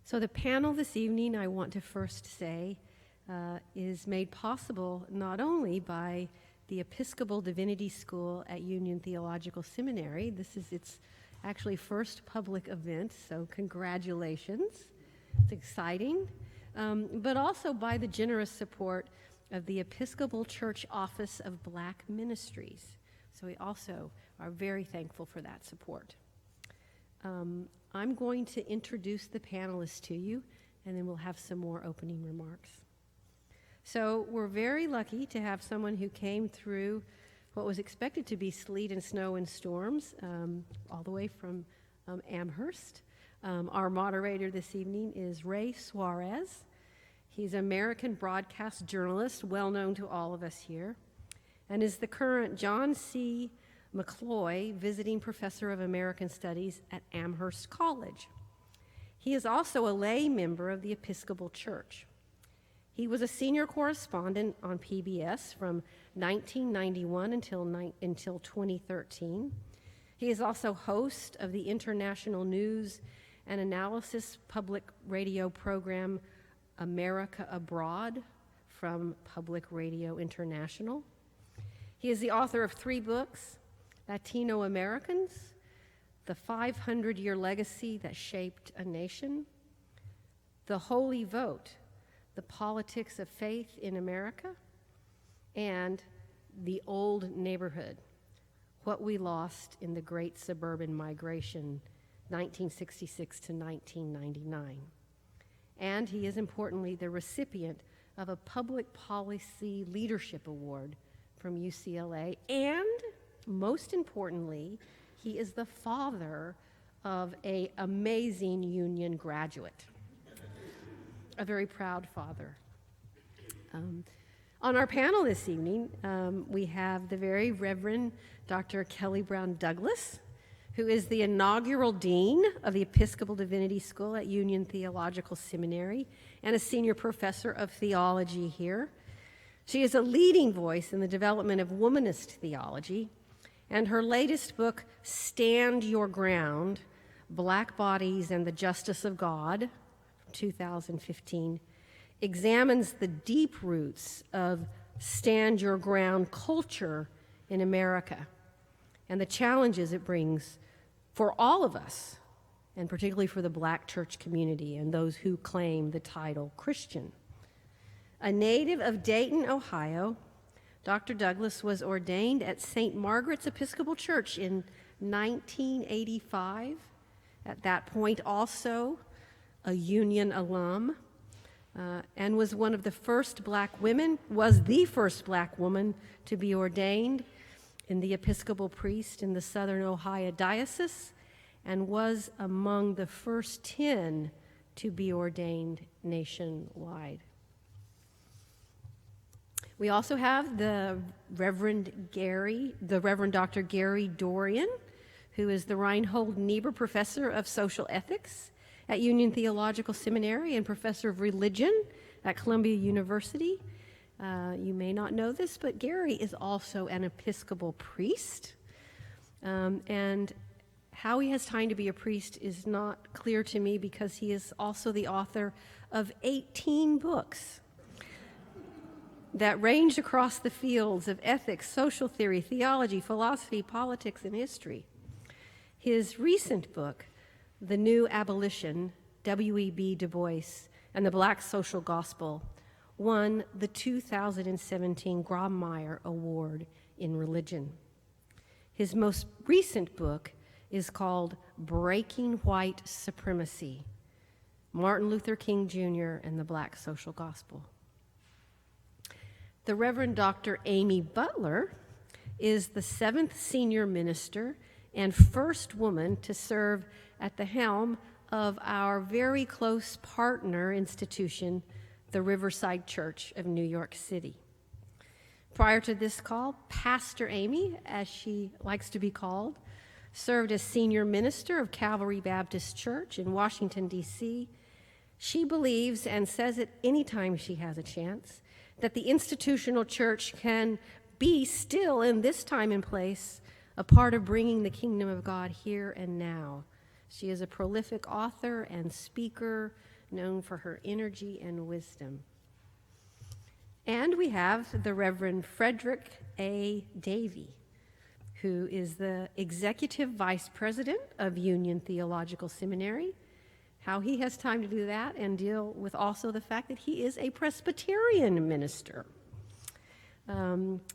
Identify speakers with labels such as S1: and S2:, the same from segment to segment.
S1: So the panel this evening, I want to first say, is made possible not only by the Episcopal Divinity School at Union Theological Seminary. This is its actually first public event, so congratulations. It's exciting. But also by the generous support of the Episcopal Church Office of Black Ministries. So we also are very thankful for that support. I'm going to introduce the panelists to you, and then we'll have some more opening remarks. So we're very lucky to have someone who came through what was expected to be sleet and snow and storms, all the way from Amherst. Our moderator this evening is Ray Suarez. He's an American broadcast journalist, well known to all of us here, and is the current John C. McCloy Visiting Professor of American Studies at Amherst College. He is also a lay member of the Episcopal Church. He was a senior correspondent on PBS from 1991 until 2013. He is also host of the international news and analysis public radio program America Abroad from Public Radio International. He is the author of 3 books, Latino Americans, The 500-Year Legacy That Shaped a Nation, The Holy Vote, The Politics of Faith in America, and The Old Neighborhood, What We Lost in the Great Suburban Migration, 1966 to 1999. And he is importantly the recipient of a Public Policy Leadership Award from UCLA, and most importantly, he is the father of an amazing Union graduate, a very proud father. On our panel this evening, we have the very Reverend Dr. Kelly Brown Douglas, who is the inaugural dean of the Episcopal Divinity School at Union Theological Seminary and a senior professor of theology here. She is a leading voice in the development of womanist theology, and her latest book, Stand Your Ground, Black Bodies and the Justice of God, 2015, examines the deep roots of stand your ground culture in America and the challenges it brings for all of us, and particularly for the Black church community and those who claim the title Christian. A native of Dayton, Ohio, Dr. Douglas was ordained at St. Margaret's Episcopal Church in 1985. At that point, also a Union alum, and was the first Black woman to be ordained in the Episcopal priest in the Southern Ohio Diocese, and was among the first 10 to be ordained nationwide. We also have the Reverend Dr. Gary Dorrien, who is the Reinhold Niebuhr Professor of Social Ethics at Union Theological Seminary and Professor of Religion at Columbia University. You may not know this, but Gary is also an Episcopal priest. And how he has time to be a priest is not clear to me, because he is also the author of 18 books that range across the fields of ethics, social theory, theology, philosophy, politics, and history. His recent book, The New Abolition, W.E.B. Du Bois and the Black Social Gospel, won the 2017 Grawemeyer Award in Religion. His most recent book is called Breaking White Supremacy, Martin Luther King Jr. and the Black Social Gospel. The Reverend Dr. Amy Butler is the 7th senior minister and first woman to serve at the helm of our very close partner institution, the Riverside Church of New York City. Prior to this call, Pastor Amy, as she likes to be called, served as senior minister of Calvary Baptist Church in Washington, D.C. She believes, and says it anytime she has a chance, that the institutional church can be still in this time and place a part of bringing the kingdom of God here and now. She is a prolific author and speaker, known for her energy and wisdom. And we have the Reverend Frederick A. Davie, who is the Executive Vice President of Union Theological Seminary. How he has time to do that and deal with also the fact that he is a Presbyterian minister.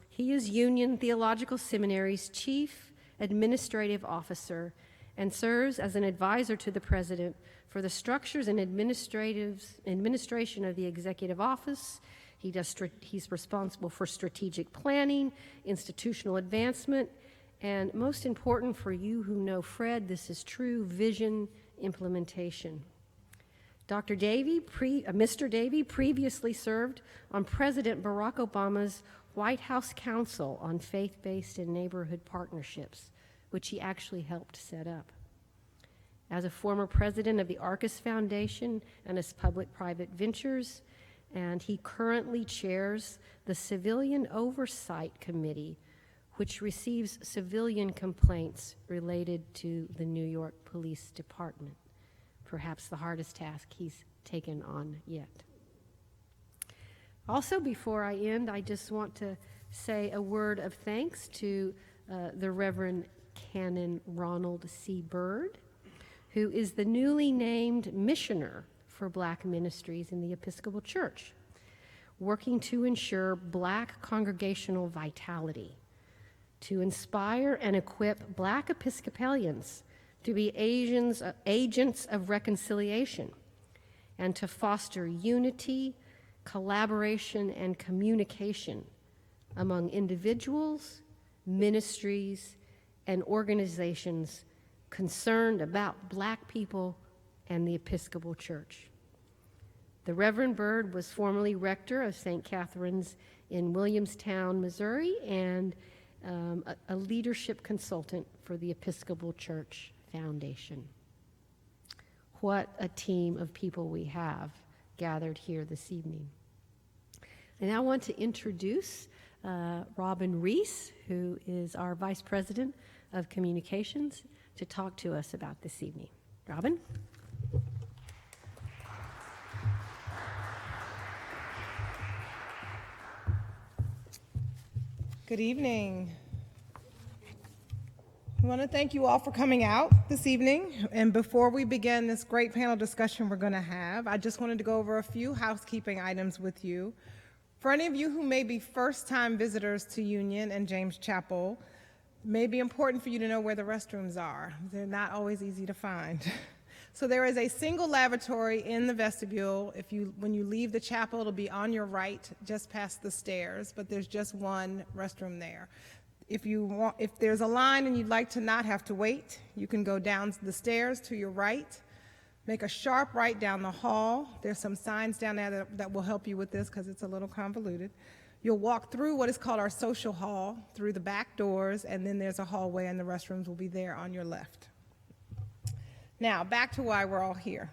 S1: He is Union Theological Seminary's Chief Administrative Officer and serves as an advisor to the President for the structures and administration of the Executive Office. He's responsible for strategic planning, institutional advancement, and most important for you who know Fred, this is true, vision implementation. Mr. Davie previously served on President Barack Obama's White House Council on Faith-Based and Neighborhood Partnerships, which he actually helped set up. As a former president of the Arcus Foundation and its public-private ventures, and he currently chairs the Civilian Oversight Committee, which receives civilian complaints related to the New York Police Department, perhaps the hardest task he's taken on yet. Also, before I end, I just want to say a word of thanks to the Reverend Canon Ronald C. Byrd, who is the newly named missioner for Black Ministries in the Episcopal Church, working to ensure Black congregational vitality, to inspire and equip Black Episcopalians to be agents of reconciliation, and to foster unity, collaboration, and communication among individuals, ministries, and organizations concerned about Black people and the Episcopal Church. The Reverend Byrd was formerly rector of St. Catherine's in Williamstown, Missouri, and a leadership consultant for the Episcopal Church Foundation. What a team of people we have gathered here this evening. And I want to introduce Robin Reese, who is our Vice President of Communications, to talk to us about this evening. Robin?
S2: Good evening. I want to thank you all for coming out this evening. And before we begin this great panel discussion we're going to have, I just wanted to go over a few housekeeping items with you. For any of you who may be first-time visitors to Union and James Chapel, it may be important for you to know where the restrooms are. They're not always easy to find. So there is a single lavatory in the vestibule. When you leave the chapel, it'll be on your right, just past the stairs, but there's just one restroom there. If there's a line and you'd like to not have to wait, you can go down the stairs to your right, make a sharp right down the hall. There's some signs down there that will help you with this because it's a little convoluted. You'll walk through what is called our social hall, through the back doors, and then there's a hallway and the restrooms will be there on your left. Now, back to why we're all here.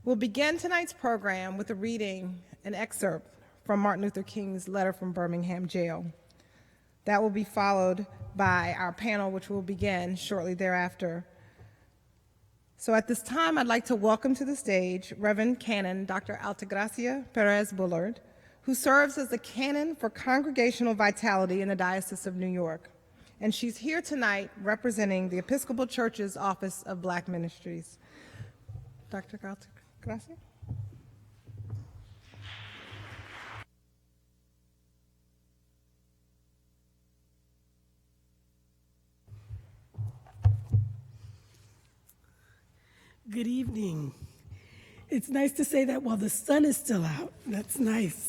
S2: We'll begin tonight's program with an excerpt from Martin Luther King's letter from Birmingham Jail. That will be followed by our panel, which will begin shortly thereafter. So at this time, I'd like to welcome to the stage Reverend Canon Dr. Altagracia Perez Bullard, who serves as the Canon for Congregational Vitality in the Diocese of New York. And she's here tonight representing the Episcopal Church's Office of Black Ministries. Dr. Altagracia?
S3: Good evening. It's nice to say that while the sun is still out. That's nice.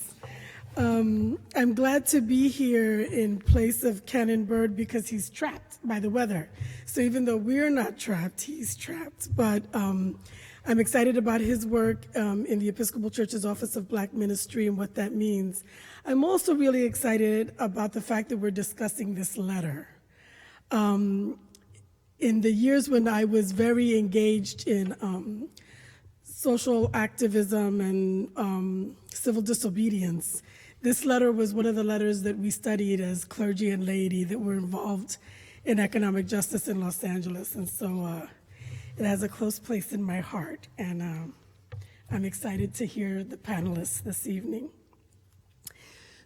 S3: I'm glad to be here in place of Canon Byrd because he's trapped by the weather. So even though we're not trapped, he's trapped. But I'm excited about his work in the Episcopal Church's Office of Black Ministry and what that means. I'm also really excited about the fact that we're discussing this letter. In the years when I was very engaged in social activism and civil disobedience, this letter was one of the letters that we studied as clergy and laity that were involved in economic justice in Los Angeles. And so it has a close place in my heart. And I'm excited to hear the panelists this evening.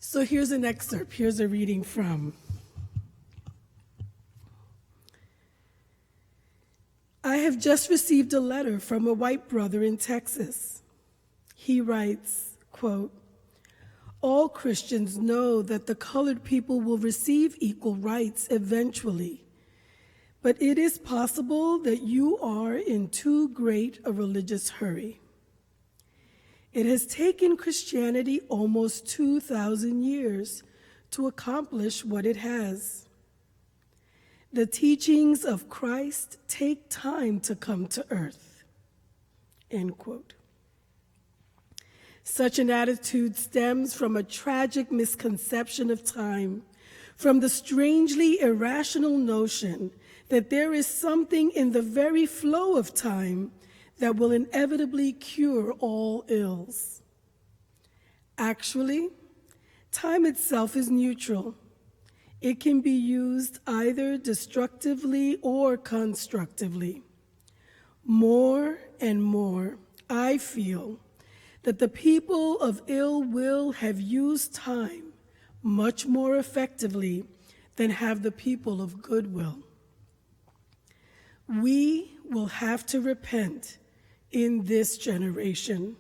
S3: So here's an excerpt. Here's a reading from I have just received a letter from a white brother in Texas. He writes, quote, all Christians know that the colored people will receive equal rights eventually, but it is possible that you are in too great a religious hurry. It has taken Christianity almost 2,000 years to accomplish what it has. The teachings of Christ take time to come to earth, end quote. Such an attitude stems from a tragic misconception of time, from the strangely irrational notion that there is something in the very flow of time that will inevitably cure all ills. Actually, time itself is neutral. It can be used either destructively or constructively. More and more, I feel that the people of ill will have used time much more effectively than have the people of goodwill. We will have to repent in this generation,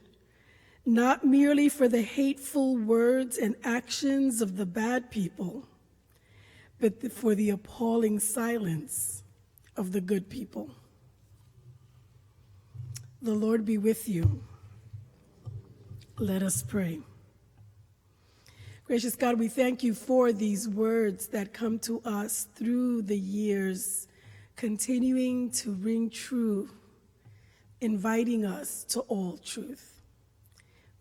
S3: not merely for the hateful words and actions of the bad people, but for the appalling silence of the good people. The Lord be with you. Let us pray. Gracious God, we thank you for these words that come to us through the years, continuing to ring true, inviting us to all truth.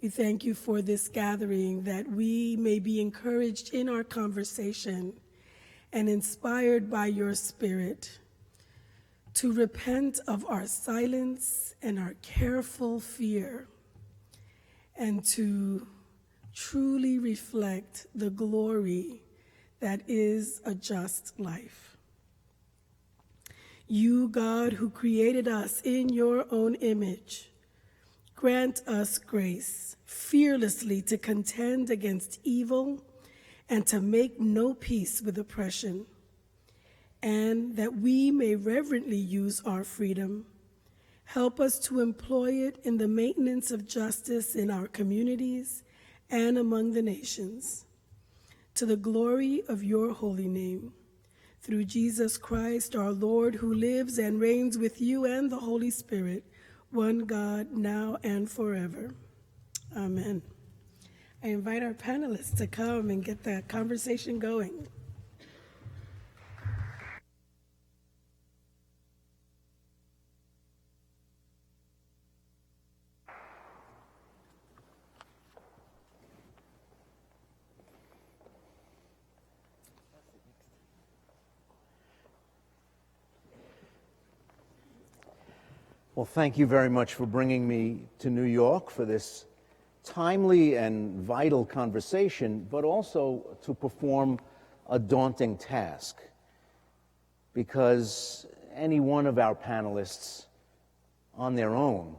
S3: We thank you for this gathering, that we may be encouraged in our conversation and inspired by your Spirit to repent of our silence and our careful fear, and to truly reflect the glory that is a just life. You, God, who created us in your own image, grant us grace fearlessly to contend against evil and to make no peace with oppression, and that we may reverently use our freedom. Help us to employ it in the maintenance of justice in our communities and among the nations, to the glory of your holy name. Through Jesus Christ, our Lord, who lives and reigns with you and the Holy Spirit, one God, now and forever. Amen. I invite our panelists to come and get the conversation going.
S4: Well, thank you very much for bringing me to New York for this timely and vital conversation, but also to perform a daunting task, because any one of our panelists on their own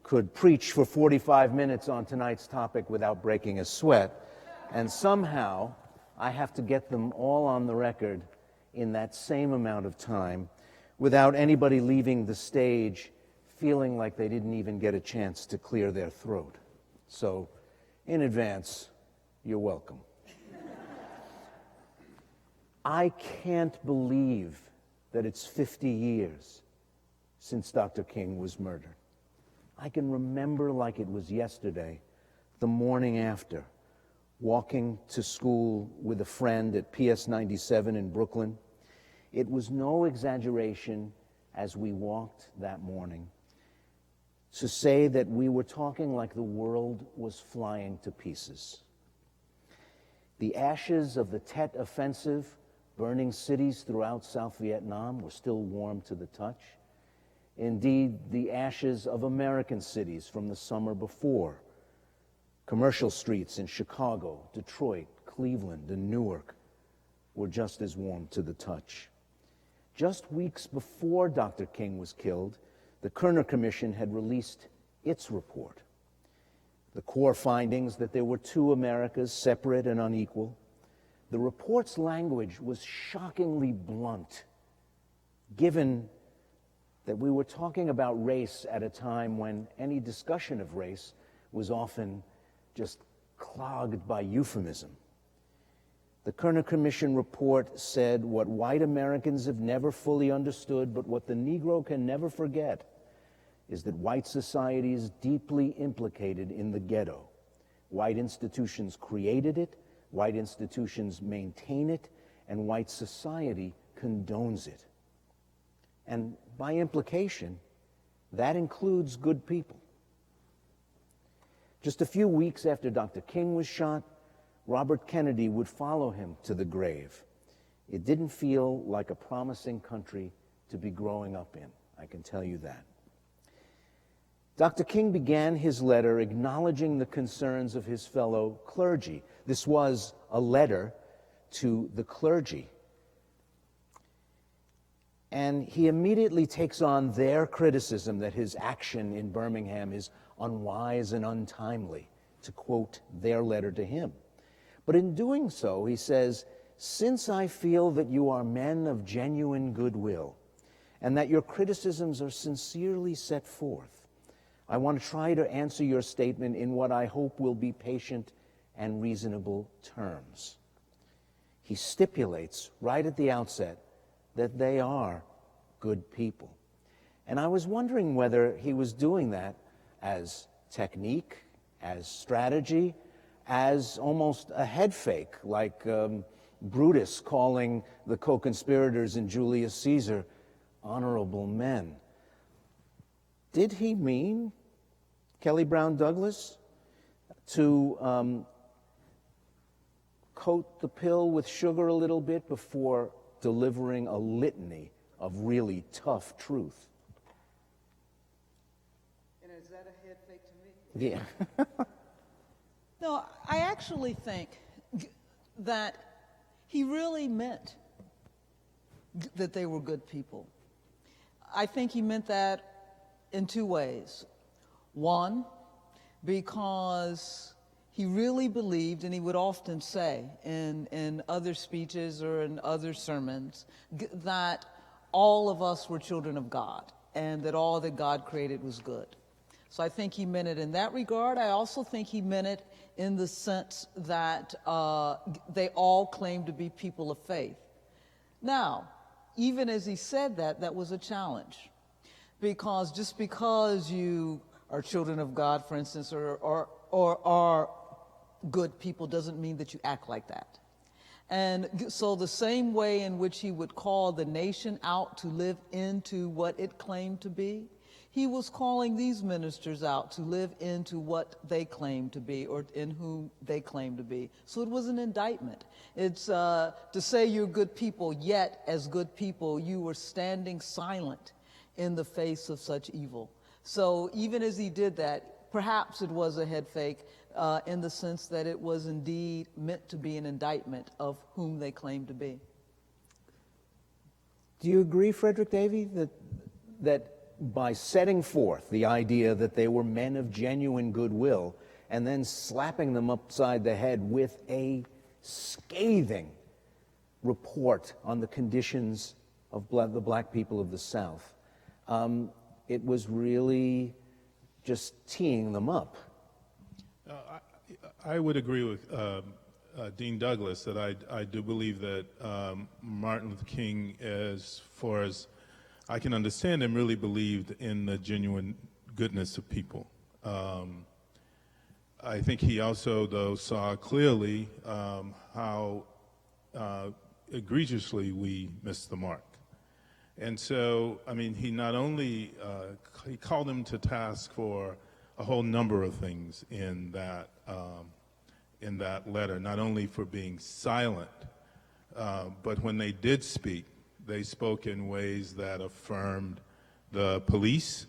S4: could preach for 45 minutes on tonight's topic without breaking a sweat, and somehow I have to get them all on the record in that same amount of time without anybody leaving the stage feeling like they didn't even get a chance to clear their throat. So, in advance, you're welcome. I can't believe that it's 50 years since Dr. King was murdered. I can remember like it was yesterday, the morning after, walking to school with a friend at PS 97 in Brooklyn. It was no exaggeration as we walked that morning to say that we were talking like the world was flying to pieces. The ashes of the Tet Offensive, burning cities throughout South Vietnam, were still warm to the touch. Indeed, the ashes of American cities from the summer before, commercial streets in Chicago, Detroit, Cleveland, and Newark, were just as warm to the touch. Just weeks before Dr. King was killed, the Kerner Commission had released its report. The core findings that there were two Americas, separate and unequal. The report's language was shockingly blunt, given that we were talking about race at a time when any discussion of race was often just clogged by euphemism. The Kerner Commission report said what white Americans have never fully understood, but what the Negro can never forget, is that white society is deeply implicated in the ghetto. White institutions created it, white institutions maintain it, and white society condones it. And by implication, that includes good people. Just a few weeks after Dr. King was shot, Robert Kennedy would follow him to the grave. It didn't feel like a promising country to be growing up in, I can tell you that. Dr. King began his letter acknowledging the concerns of his fellow clergy. This was a letter to the clergy. And he immediately takes on their criticism that his action in Birmingham is unwise and untimely, to quote their letter to him. But in doing so, he says, "Since I feel that you are men of genuine goodwill, and that your criticisms are sincerely set forth, I want to try to answer your statement in what I hope will be patient and reasonable terms." He stipulates right at the outset that they are good people. And I was wondering whether he was doing that as technique, as strategy, as almost a head fake, like Brutus calling the co-conspirators in Julius Caesar honorable men. Did he mean, Kelly Brown Douglas, to coat the pill with sugar a little bit before delivering a litany of really tough truth?
S5: And is that a head fake to me?
S4: Yeah.
S5: No, I actually think that he really meant that they were good people. I think he meant that in two ways. One, because he really believed, and he would often say in other speeches or in other sermons, that all of us were children of God and that all that God created was good. So I think he meant it in that regard. I also think he meant it in the sense that they all claimed to be people of faith. Now, even as he said that, that was a challenge. Because just because you are children of God, for instance, or are good people doesn't mean that you act like that. And so the same way in which he would call the nation out to live into what it claimed to be, he was calling these ministers out to live into what they claimed to be or in whom they claimed to be. So it was an indictment. It's to say you're good people, yet as good people you were standing silent in the face of such evil. So even as he did that, perhaps it was a head fake in the sense that it was indeed meant to be an indictment of whom they claimed to be.
S4: Do you agree, Frederick Davie, that by setting forth the idea that they were men of genuine goodwill and then slapping them upside the head with a scathing report on the conditions of the black people of the South, it was really just teeing them up?
S6: I would agree with Dean Douglas that I do believe that Martin Luther King, as far as I can understand him, really believed in the genuine goodness of people. I think he also, though, saw clearly how egregiously we missed the mark. And so, I mean, he not only, he called him to task for a whole number of things in that letter, not only for being silent, but when they did speak, they spoke in ways that affirmed the police.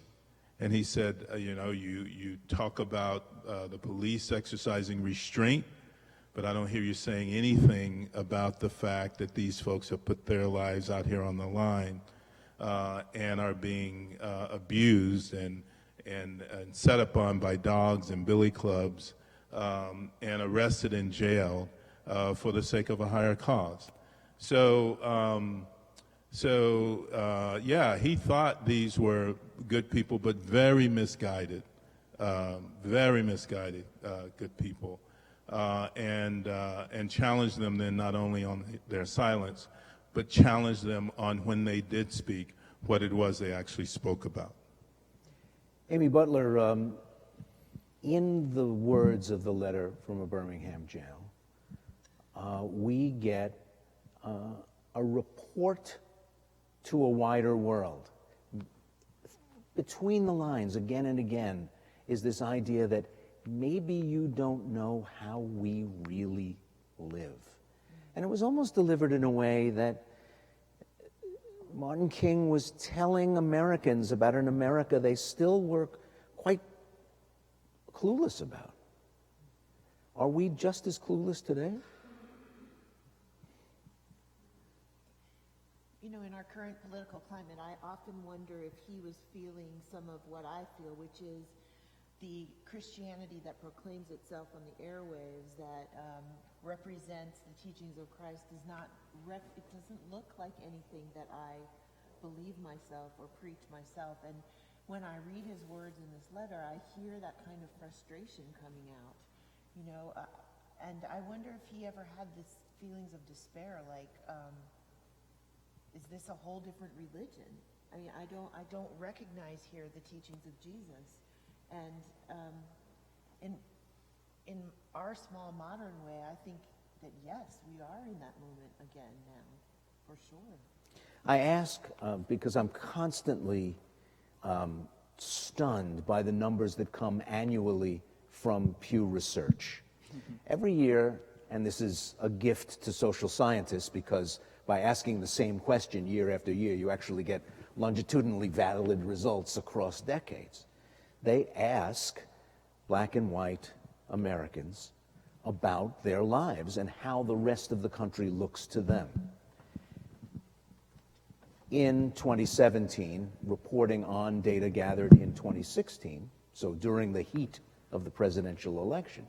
S6: And he said, you talk about the police exercising restraint, but I don't hear you saying anything about the fact that these folks have put their lives out here on the line and are being abused and set upon by dogs and billy clubs, and arrested in jail for the sake of a higher cause. So he thought these were good people, but very misguided good people, and challenged them then not only on their silence, but challenged them on when they did speak, what it was they actually spoke about.
S4: Amy Butler, in the words of the letter from a Birmingham jail, we get a report to a wider world. Between the lines, again and again, is this idea that maybe you don't know how we really live. And it was almost delivered in a way that Martin King was telling Americans about an America they still were quite clueless about. Are we just as clueless today?
S7: You know, in our current political climate, I often wonder if he was feeling some of what I feel, which is the Christianity that proclaims itself on the airwaves, that represents the teachings of Christ, it doesn't look like anything that I believe myself or preach myself. And when I read his words in this letter, I hear that kind of frustration coming out, you know, and I wonder if he ever had this feelings of despair, like, is this a whole different religion? I mean, I don't recognize here the teachings of Jesus. And in our small modern way, I think that yes, we are in that moment again now, for sure.
S4: I ask because I'm constantly stunned by the numbers that come annually from Pew Research. Every year, and this is a gift to social scientists because by asking the same question year after year, you actually get longitudinally valid results across decades. They ask black and white Americans about their lives and how the rest of the country looks to them. In 2017, reporting on data gathered in 2016, so during the heat of the presidential election,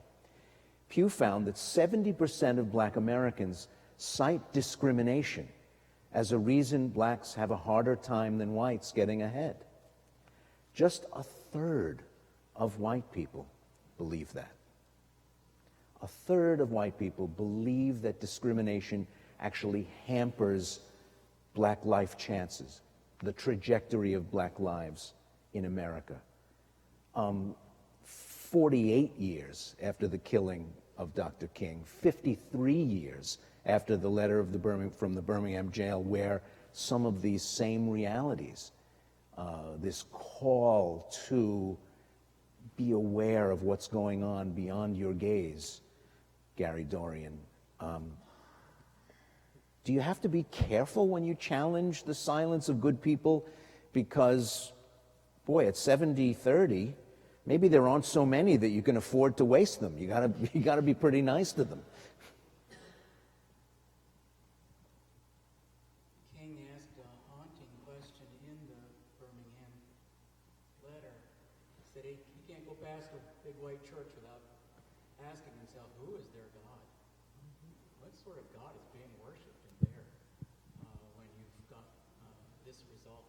S4: Pew found that 70% of black Americans cite discrimination as a reason blacks have a harder time than whites getting ahead. Just a third of white people believe that. A third of white people believe that discrimination actually hampers black life chances, the trajectory of black lives in America. 48 years after the killing of Dr. King, 53 years after the letter from the Birmingham jail, where some of these same realities, this call to be aware of what's going on beyond your gaze, Gary Dorrien. Do you have to be careful when you challenge the silence of good people? Because, boy, at 70-30, maybe there aren't so many that you can afford to waste them. You gotta be pretty nice to them.
S8: King asked a haunting question in the Birmingham letter. He said he can't go past a big white church without asking himself, who is their God? What sort of God is being worshipped in there when you've got this result?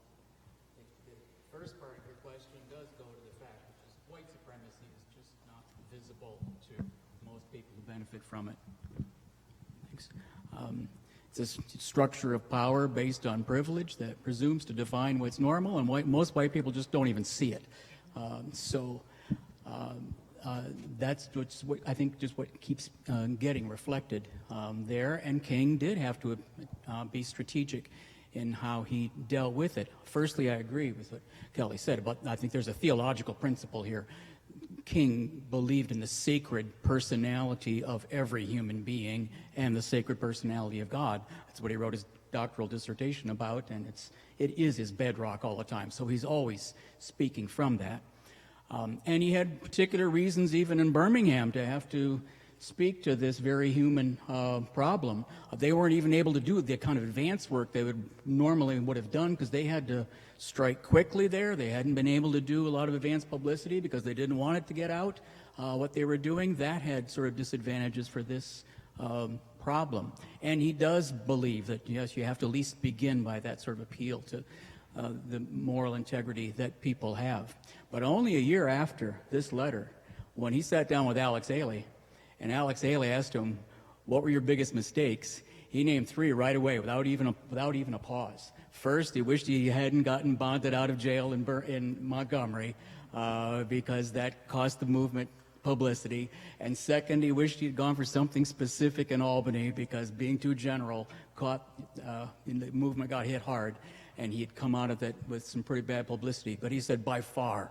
S8: The first part of your question does go to the fact that white supremacy is just not visible to most people who benefit from it. Thanks. It's a structure of power based on privilege that presumes to define what's normal, and most white people just don't even see it. That's what I think just what keeps getting reflected there. And King did have to be strategic in how he dealt with it. Firstly, I agree with what Kelly said, but I think there's a theological principle here. King believed in the sacred personality of every human being and the sacred personality of God. That's what he wrote his doctoral dissertation about, and it is his bedrock all the time. So he's always speaking from that. And he had particular reasons, even in Birmingham, to have to speak to this very human problem. They weren't even able to do the kind of advanced work they would have done because they had to strike quickly there. They hadn't been able to do a lot of advanced publicity because they didn't want it to get out. What they were doing, that had sort of disadvantages for this problem. And he does believe that, yes, you have to at least begin by that sort of appeal to the moral integrity that people have. But only a year after this letter, when he sat down with Alex Haley, and Alex Haley asked him, what were your biggest mistakes? He named 3 right away without even a pause. First, he wished he hadn't gotten bonded out of jail in Montgomery because that cost the movement publicity. And second, he wished he'd gone for something specific in Albany because being too general the movement got hit hard, and he'd come out of it with some pretty bad publicity. But he said by far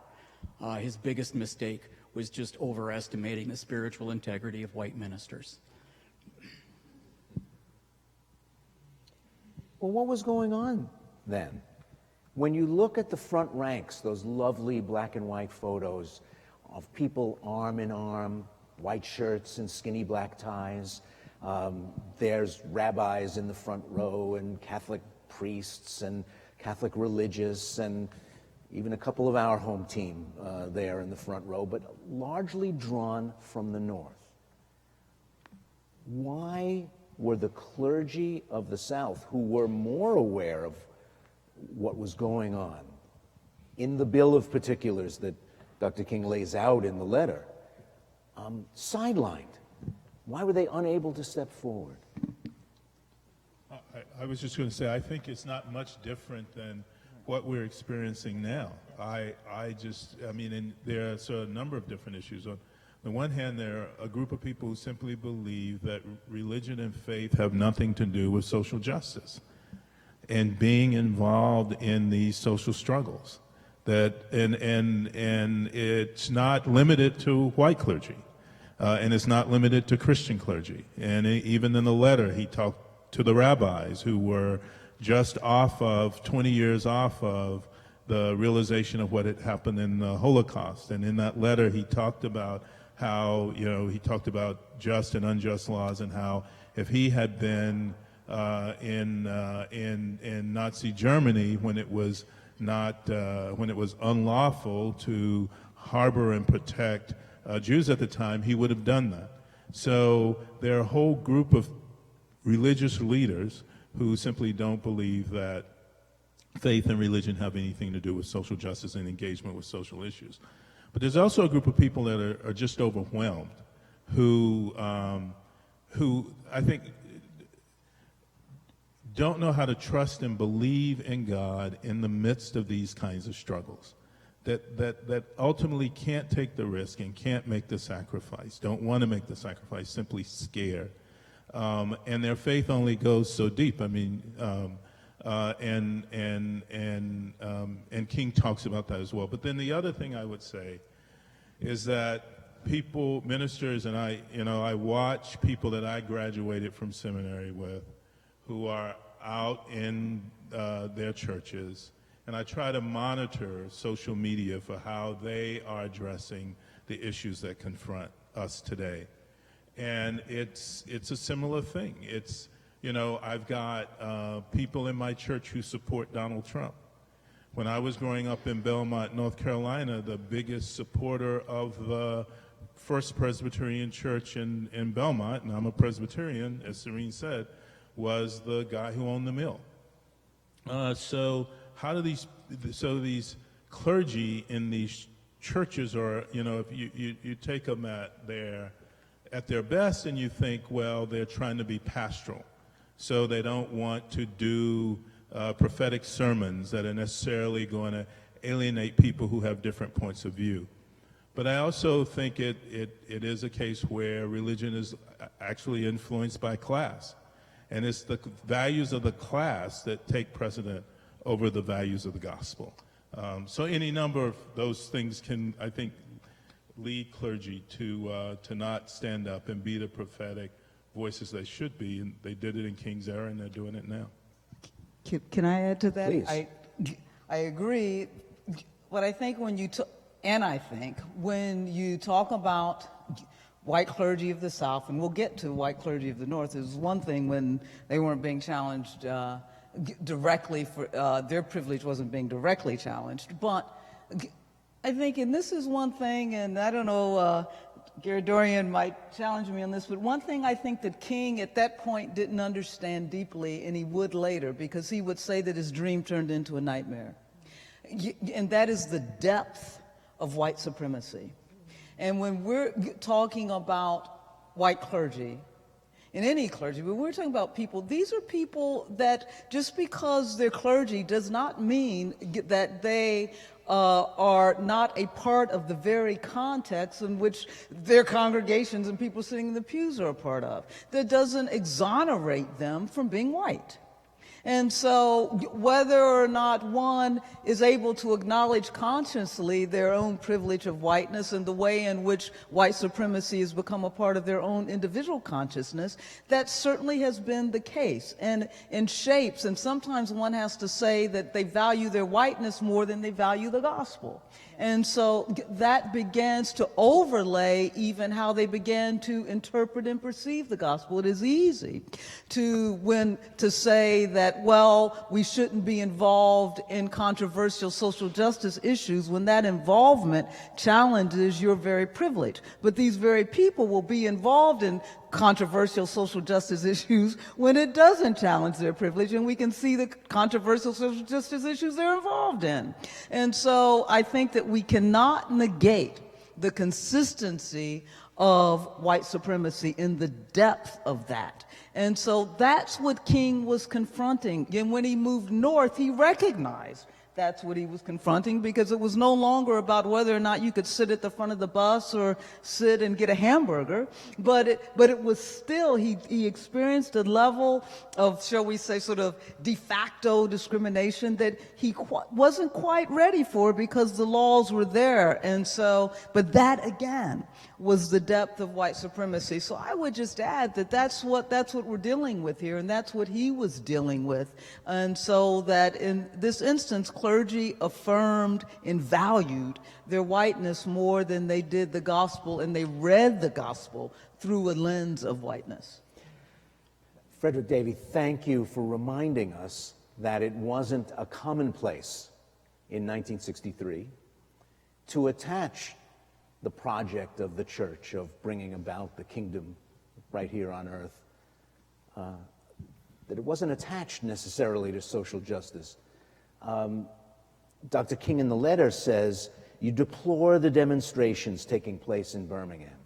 S8: his biggest mistake was just overestimating the spiritual integrity of white ministers.
S4: Well, what was going on then? When you look at the front ranks, those lovely black and white photos of people arm in arm, white shirts and skinny black ties, there's rabbis in the front row and Catholic priests and Catholic religious and even a couple of our home team there in the front row, but largely drawn from the north. Why were the clergy of the South, who were more aware of what was going on in the bill of particulars that Dr. King lays out in the letter, sidelined? Why were they unable to step forward?
S6: I was just going to say, I think it's not much different than what we're experiencing now. And there are a number of different issues. On the one hand, there are a group of people who simply believe that religion and faith have nothing to do with social justice and being involved in these social struggles. And it's not limited to white clergy, and it's not limited to Christian clergy. And even in the letter, he talked to the rabbis who were just 20 years off of the realization of what had happened in the Holocaust. And in that letter, he talked about how, he talked about just and unjust laws, and how if he had been in Nazi Germany when it was unlawful to harbor and protect Jews at the time, he would have done that. So there are a whole group of religious leaders who simply don't believe that faith and religion have anything to do with social justice and engagement with social issues. But there's also a group of people that are just overwhelmed, who I think don't know how to trust and believe in God in the midst of these kinds of struggles, that ultimately can't take the risk and can't make the sacrifice, don't want to make the sacrifice, simply scared. And their faith only goes so deep. I mean, and King talks about that as well. But then the other thing I would say is that people, ministers, and I watch people that I graduated from seminary with, who are out in their churches, and I try to monitor social media for how they are addressing the issues that confront us today. And it's a similar thing. It's, I've got people in my church who support Donald Trump. When I was growing up in Belmont, North Carolina, the biggest supporter of the First Presbyterian Church in Belmont, and I'm a Presbyterian, as Serene said, was the guy who owned the mill. So these clergy in these churches are, if you take them at their best, and you think, well, they're trying to be pastoral. So they don't want to do prophetic sermons that are necessarily going to alienate people who have different points of view. But I also think it is a case where religion is actually influenced by class. And it's the values of the class that take precedent over the values of the gospel. So any number of those things can, I think, lead clergy to not stand up and be the prophetic voices they should be. And they did it in King's era, and they're doing it now.
S5: Can I add to that?
S4: Please.
S5: I agree. But I think when you talk about white clergy of the South, and we'll get to white clergy of the North. It was one thing when they weren't being challenged directly for their privilege wasn't being directly challenged, but I think, and this is one thing, and I don't know, Gary Dorrien might challenge me on this, but one thing I think that King at that point didn't understand deeply, and he would later, because he would say that his dream turned into a nightmare, and that is the depth of white supremacy. And when we're talking about white clergy, in any clergy, but we're talking about people, these are people that just because they're clergy does not mean that they are not a part of the very context in which their congregations and people sitting in the pews are a part of. That doesn't exonerate them from being white. And so whether or not one is able to acknowledge consciously their own privilege of whiteness and the way in which white supremacy has become a part of their own individual consciousness, that certainly has been the case and in shapes. And sometimes one has to say that they value their whiteness more than they value the gospel. And so that begins to overlay even how they began to interpret and perceive the gospel. It is easy to say that, well, we shouldn't be involved in controversial social justice issues when that involvement challenges your very privilege. But these very people will be involved in controversial social justice issues when it doesn't challenge their privilege, and we can see the controversial social justice issues they're involved in. And so I think that we cannot negate the consistency of white supremacy in the depth of that. And so that's what King was confronting. And when he moved north, he recognized that's what he was confronting, because it was no longer about whether or not you could sit at the front of the bus or sit and get a hamburger, but it was still, he experienced a level of, shall we say, sort of de facto discrimination that he wasn't quite ready for because the laws were there. And so, but that again was the depth of white supremacy. So I would just add that that's what we're dealing with here, and that's what he was dealing with. And so that in this instance, clergy affirmed and valued their whiteness more than they did the gospel, and they read the gospel through a lens of whiteness.
S4: Frederick Davie, thank you for reminding us that it wasn't a commonplace in 1963 to attach the project of the church of bringing about the kingdom right here on earth, that it wasn't attached necessarily to social justice. Dr. King in the letter says, you deplore the demonstrations taking place in Birmingham,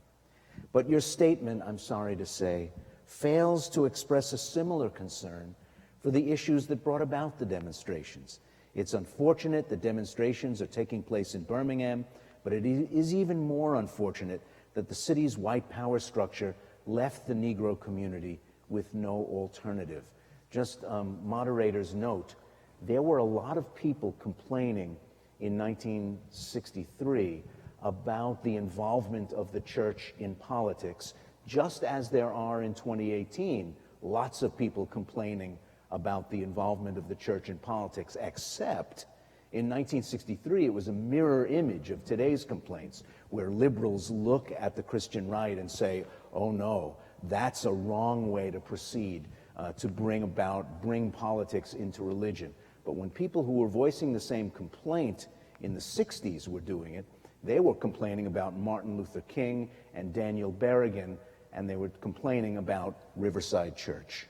S4: but your statement, I'm sorry to say, fails to express a similar concern for the issues that brought about the demonstrations. It's unfortunate that demonstrations are taking place in Birmingham, but it is even more unfortunate that the city's white power structure left the Negro community with no alternative. Just moderator's note, there were a lot of people complaining in 1963 about the involvement of the church in politics, just as there are in 2018, lots of people complaining about the involvement of the church in politics, except in 1963, it was a mirror image of today's complaints, where liberals look at the Christian right and say, oh no, that's a wrong way to proceed, to bring politics into religion. But when people who were voicing the same complaint in the 60s were doing it, they were complaining about Martin Luther King and Daniel Berrigan, and they were complaining about Riverside Church.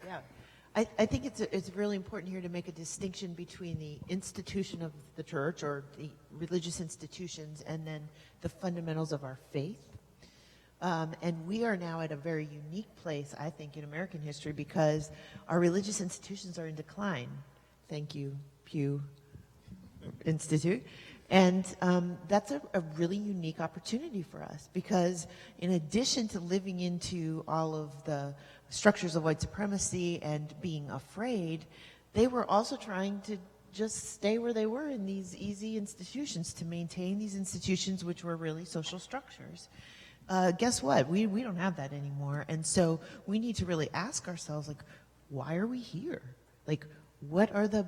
S7: Yeah. I think it's really important here to make a distinction between the institution of the church or the religious institutions and then the fundamentals of our faith. And we are now at a very unique place, I think, in American history because our religious institutions are in decline. Thank you, Pew Institute. And that's a really unique opportunity for us because in addition to living into all of the structures of white supremacy and being afraid, they were also trying to just stay where they were in these easy institutions, to maintain these institutions which were really social structures. Guess what? We don't have that anymore. And so we need to really ask ourselves, like, why are we here? Like, what are the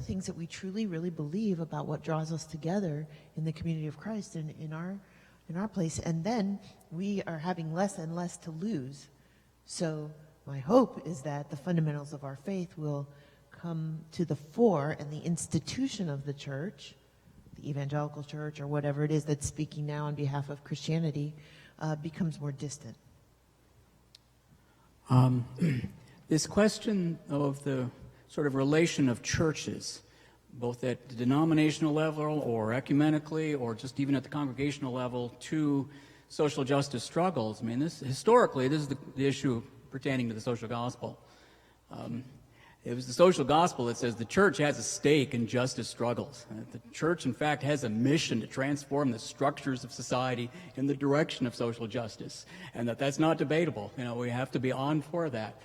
S7: things that we truly, really believe about what draws us together in the community of Christ and in in our place, and then we are having less and less to lose. So my hope is that the fundamentals of our faith will come to the fore, and the institution of the church, the evangelical church or whatever it is that's speaking now on behalf of Christianity, becomes more distant.
S8: This question of the sort of relation of churches, both at the denominational level or ecumenically or just even at the congregational level, to social justice struggles. I mean, historically, this is the issue pertaining to the social gospel. It was the social gospel that says the church has a stake in justice struggles. The church, in fact, has a mission to transform the structures of society in the direction of social justice, and that's not debatable. We have to be on for that.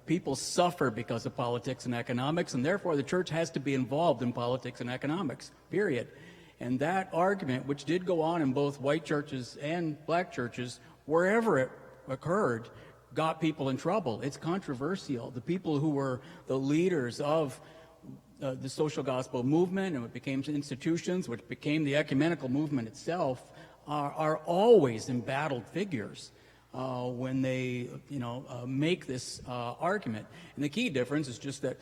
S8: People suffer because of politics and economics, and therefore the church has to be involved in politics and economics, period. And that argument, which did go on in both white churches and black churches, wherever it occurred, got people in trouble. It's controversial. The people who were the leaders of the social gospel movement, and it became institutions, which became the ecumenical movement itself, are always embattled figures when they, make this argument. And the key difference is just that,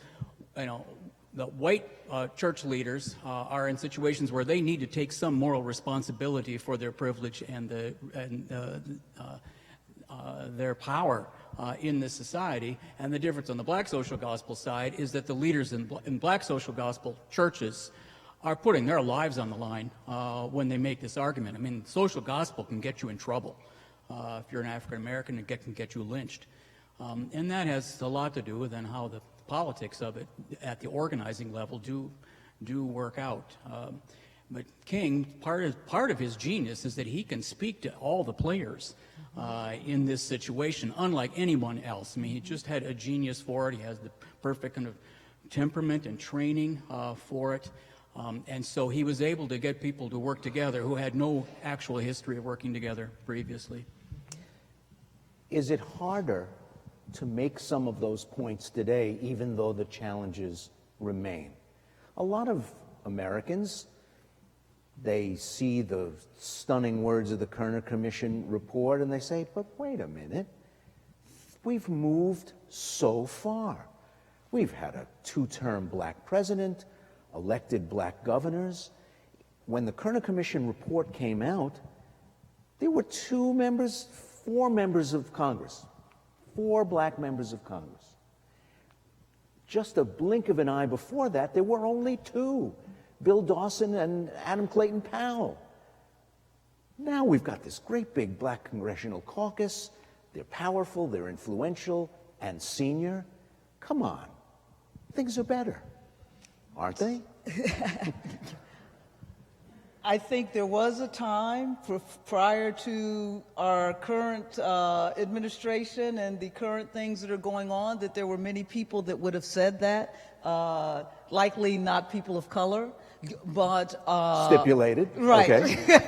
S8: the white church leaders are in situations where they need to take some moral responsibility for their privilege and their power in this society. And the difference on the black social gospel side is that the leaders in black social gospel churches are putting their lives on the line when they make this argument. I mean, social gospel can get you in trouble. If you're an African American, it can get you lynched. And that has a lot to do with then how the politics of it at the organizing level do work out. But King, part of his genius is that he can speak to all the players in this situation, unlike anyone else. I mean, he just had a genius for it. He has the perfect kind of temperament and training for it. And so he was able to get people to work together who had no actual history of working together previously.
S4: Is it harder to make some of those points today, even though the challenges remain? A lot of Americans, they see the stunning words of the Kerner Commission report and they say, but wait a minute, we've moved so far. We've had a 2-term black president, elected black governors. When the Kerner Commission report came out, there were 4 members of Congress, 4 black members of Congress. Just a blink of an eye before that, there were only 2, Bill Dawson and Adam Clayton Powell. Now we've got this great big black congressional caucus. They're powerful, they're influential, and senior. Come on, things are better, aren't they?
S5: I think there was a time prior to our current administration and the current things that are going on that there were many people that would have said that, likely not people of color, but...
S4: Stipulated.
S5: Right.
S4: Okay.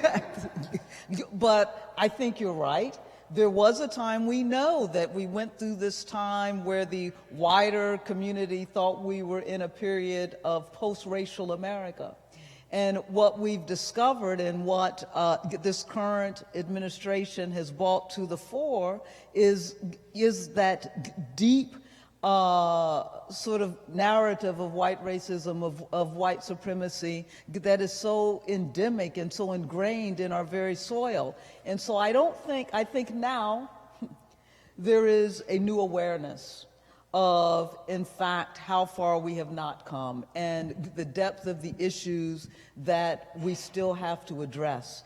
S5: But I think you're right. There was a time, we know that we went through this time where the wider community thought we were in a period of post-racial America. And what we've discovered and what this current administration has brought to the fore is that deep sort of narrative of white racism, of white supremacy that is so endemic and so ingrained in our very soil. And so I think now there is a new awareness of, in fact, how far we have not come and the depth of the issues that we still have to address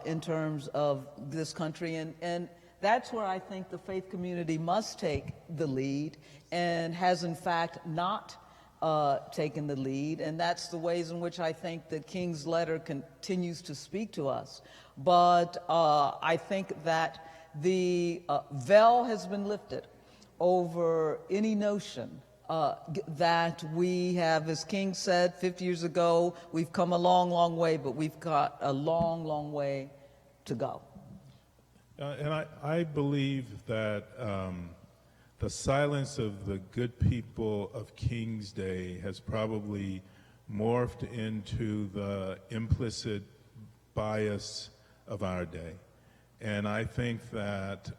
S5: in terms of this country. And that's where I think the faith community must take the lead and has, in fact, not taken the lead. And that's the ways in which I think that King's letter continues to speak to us. But I think that the veil has been lifted over any notion that we have, as King said 50 years ago, we've come a long, long way, but we've got a long, long way to go.
S6: And I believe that the silence of the good people of King's Day has probably morphed into the implicit bias of our day. And I think that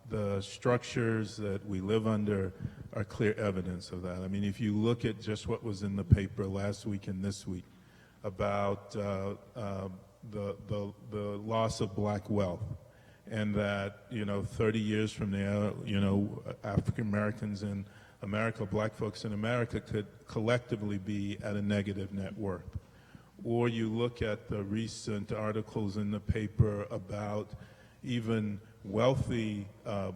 S6: the structures that we live under are clear evidence of that. I mean, if you look at just what was in the paper last week and this week about the loss of black wealth, and that, 30 years from now, African Americans in America, black folks in America could collectively be at a negative net worth. Or you look at the recent articles in the paper about even wealthy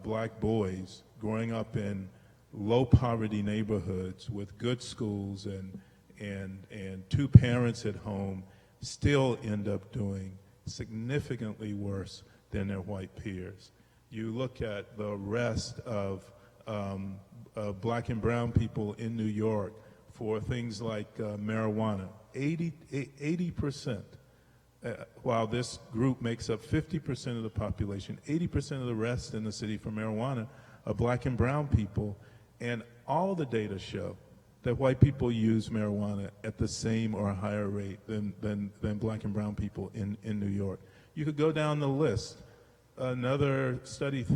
S6: black boys growing up in low poverty neighborhoods with good schools and two parents at home still end up doing significantly worse than their white peers. You look at the rest of black and brown people in New York for things like marijuana, 80%, while this group makes up 50% of the population, 80% of the rest in the city for marijuana are black and brown people, and all the data show that white people use marijuana at the same or higher rate than black and brown people in New York. You could go down the list. Another study,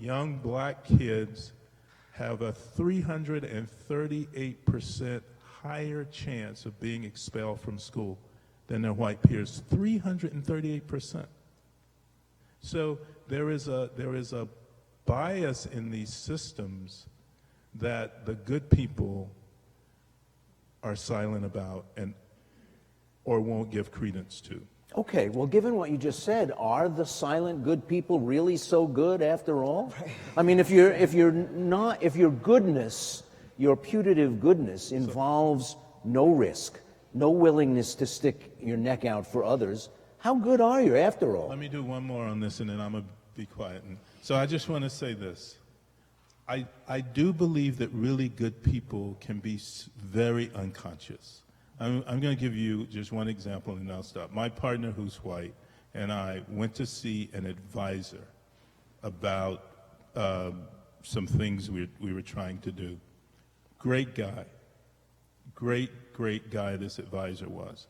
S6: young black kids have a 338% higher chance of being expelled from school than their white peers. 338%. So there is a bias in these systems that the good people are silent about or won't give credence to.
S4: Okay, well, given what you just said, are the silent good people really so good after all? I mean, if your goodness, your putative goodness involves no risk, no willingness to stick your neck out for others, how good are you after all?
S6: Let me do one more on this and then I'm going to be quiet. So I just want to say this. I do believe that really good people can be very unconscious. I'm going to give you just one example and then I'll stop. My partner, who's white, and I went to see an advisor about some things we were trying to do. Great guy. Great guy this advisor was.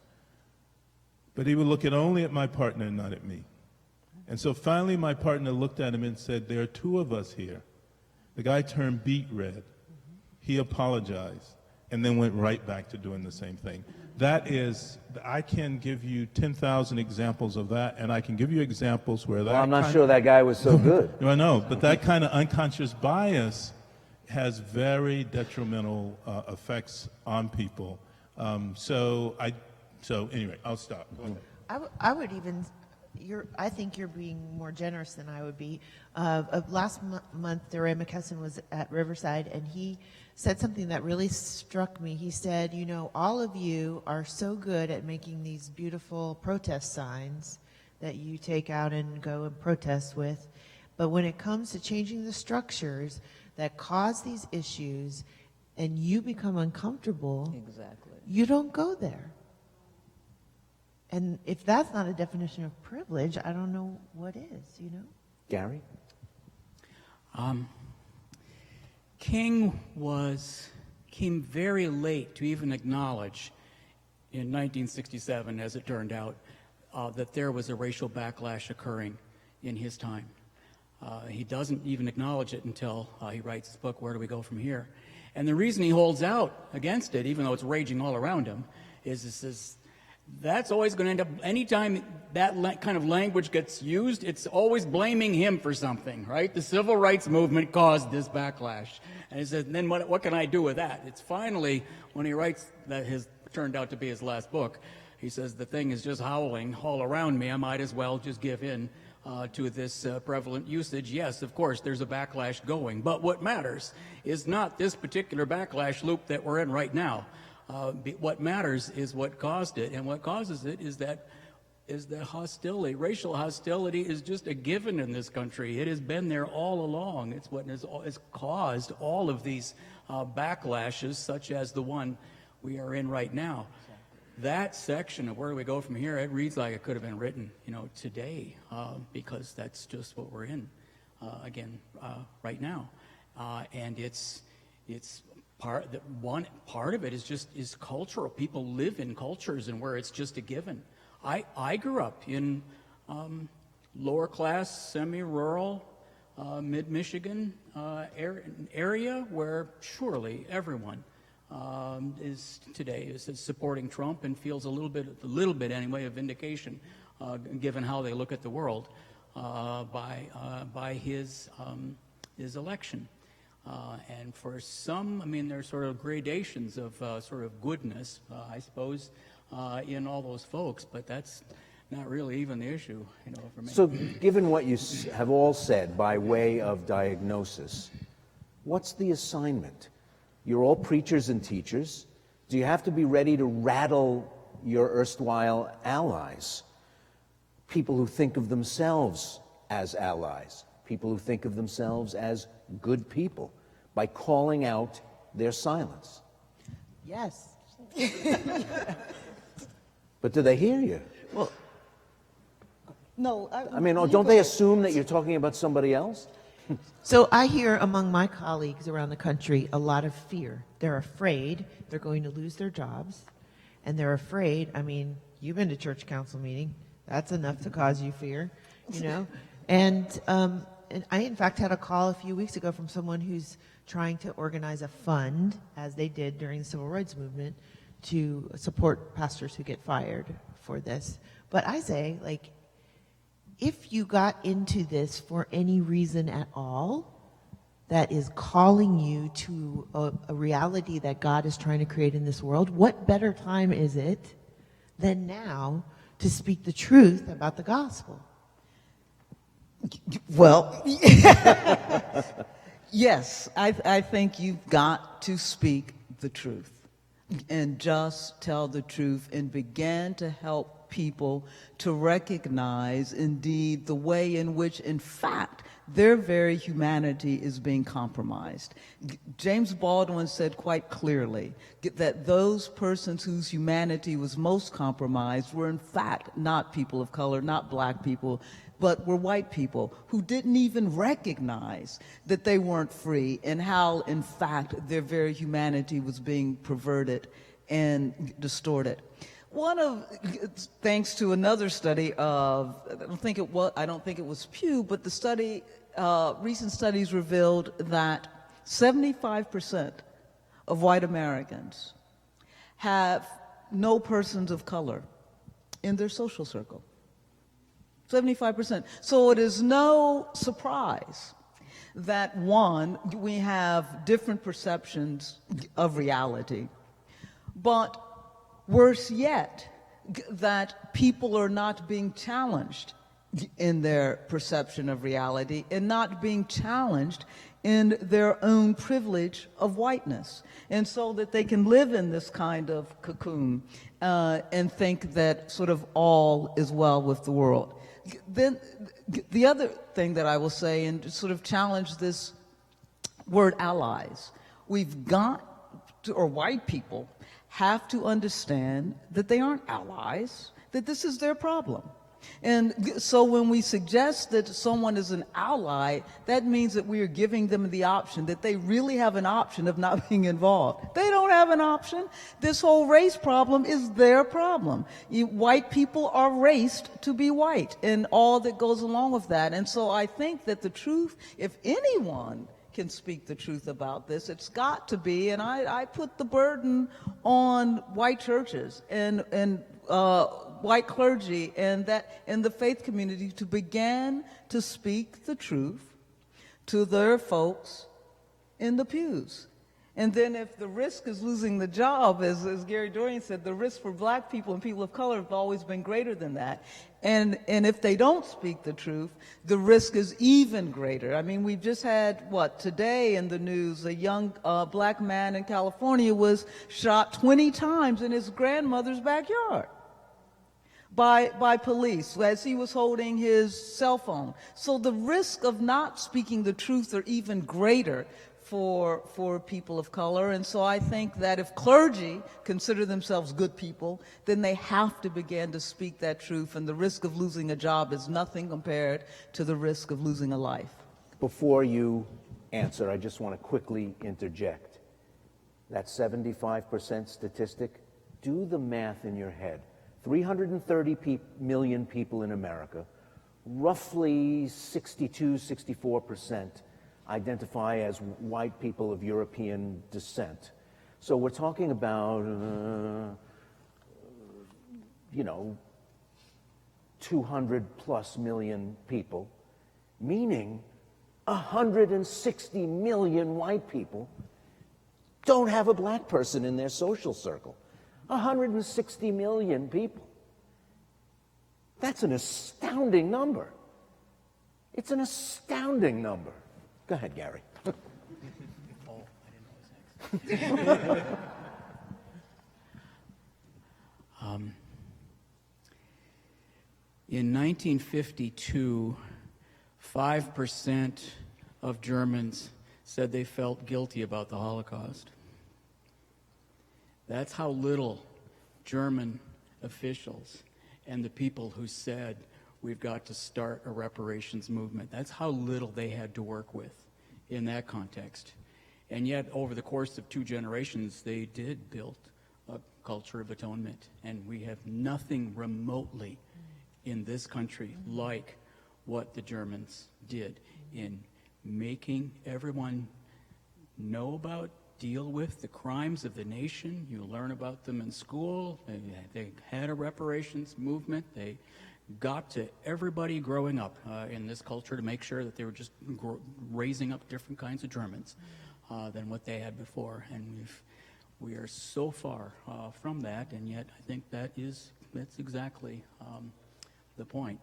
S6: But he would look only at my partner and not at me. And so finally my partner looked at him and said, there are two of us here. The guy turned beet red. He apologized and then went right back to doing the same thing. That is, I can give you 10,000 examples of that, and I can give you examples where that...
S4: Well, I'm not sure that guy was so good.
S6: I know, but that kind of unconscious bias very detrimental effects on people. So anyway, I'll stop. Go ahead.
S7: I would even, I think you're being more generous than I would be. Last month, Ray McCusson was at Riverside, and he said something that really struck me. He said, you know, all of you are so good at making these beautiful protest signs that you take out and go and protest with, but when it comes to changing the structures that cause these issues and you become uncomfortable,
S5: Exactly.
S7: you don't go there. And if that's not a definition of privilege, I don't know what is, you know?
S4: Gary?
S8: King came very late to even acknowledge in 1967, as it turned out, that there was a racial backlash occurring in his time. He doesn't even acknowledge it until he writes his book, Where Do We Go From Here? And the reason he holds out against it, even though it's raging all around him, is that's always going to end up, anytime that kind of language gets used, it's always blaming him for something, right? The civil rights movement caused this backlash. And he says, then what can I do with that? It's finally, when he writes that turned out to be his last book, he says, the thing is just howling all around me. I might as well just give in to this prevalent usage. Yes, of course, there's a backlash going. But what matters is not this particular backlash loop that we're in right now. What matters is what caused it, and what causes it is that hostility. Racial hostility is just a given in this country. It has been there all along. It's what has caused all of these backlashes, such as the one we are in right now. That section of Where Do We Go From Here, it reads like it could have been written, today, because that's just what we're in, right now, and it's part of it is cultural. People live in cultures and where it's just a given. I grew up in lower class, semi-rural, mid-Michigan area where surely everyone is supporting Trump and feels a little bit anyway of vindication, given how they look at the world by his election. And for some, I mean, there's sort of gradations of sort of goodness, I suppose, in all those folks, but that's not really even the issue, for me.
S4: So, given what you have all said by way of diagnosis, what's the assignment? You're all preachers and teachers. Do you have to be ready to rattle your erstwhile allies? People who think of themselves as allies, people who think of themselves as good people, by calling out their silence.
S7: Yes.
S4: But do they hear you?
S7: Well, no.
S4: I mean, don't they assume that you're talking about somebody else?
S7: So I hear among my colleagues around the country a lot of fear. They're afraid they're going to lose their jobs, and they're afraid, I mean, you've been to church council meeting. That's enough to cause you fear, And I, in fact, had a call a few weeks ago from someone who's trying to organize a fund, as they did during the civil rights movement, to support pastors who get fired for this. But I say, if you got into this for any reason at all that is calling you to a reality that God is trying to create in this world, what better time is it than now to speak the truth about the gospel?
S5: Well, yes, I think you've got to speak the truth and just tell the truth and begin to help people to recognize indeed the way in which, in fact, their very humanity is being compromised. James Baldwin said quite clearly that those persons whose humanity was most compromised were in fact not people of color, not black people, but were white people who didn't even recognize that they weren't free and how, in fact, their very humanity was being perverted and distorted. Thanks to another study of, I don't think it was Pew, but the study, recent studies revealed that 75% of white Americans have no persons of color in their social circle. 75%. So it is no surprise that, one, we have different perceptions of reality, but worse yet, that people are not being challenged in their perception of reality and not being challenged in their own privilege of whiteness. And so that they can live in this kind of cocoon and think that sort of all is well with the world. Then the other thing that I will say, and sort of challenge this word allies, we've got to, or white people have to understand that they aren't allies, that this is their problem. And so when we suggest that someone is an ally, that means that we are giving them the option, that they really have an option of not being involved. They don't have an option. This whole race problem is their problem. White people are raced to be white and all that goes along with that. And so I think that the truth, if anyone can speak the truth about this, it's got to be, and I put the burden on white churches and white clergy and the faith community to begin to speak the truth to their folks in the pews. And then if the risk is losing the job, as Gary Dorrien said, the risk for black people and people of color have always been greater than that. And if they don't speak the truth, the risk is even greater. I mean, we've just had, today in the news, a young black man in California was shot 20 times in his grandmother's backyard by police as he was holding his cell phone. So the risk of not speaking the truth are even greater for people of color. And so I think that if clergy consider themselves good people, then they have to begin to speak that truth, and the risk of losing a job is nothing compared to the risk of losing a life.
S4: Before you answer, I just want to quickly interject. That 75% statistic, do the math in your head. 330 million people in America, roughly 62-64% identify as white people of European descent. So we're talking about, 200 plus million people, meaning 160 million white people don't have a black person in their social circle. 160 million people. That's an astounding number. It's an astounding number. Go ahead, Gary.
S8: Oh, I didn't know it was next. In 1952, 5% of Germans said they felt guilty about the Holocaust. That's how little German officials and the people who said we've got to start a reparations movement, that's how little they had to work with in that context. And yet, over the course of 2 generations, they did build a culture of atonement, and we have nothing remotely in this country like what the Germans did in making everyone know about, deal with the crimes of the nation. You learn about them in school. They had a reparations movement. They got to everybody growing up in this culture to make sure that they were just raising up different kinds of Germans than what they had before. And we are so far from that, and yet I think that's exactly the point.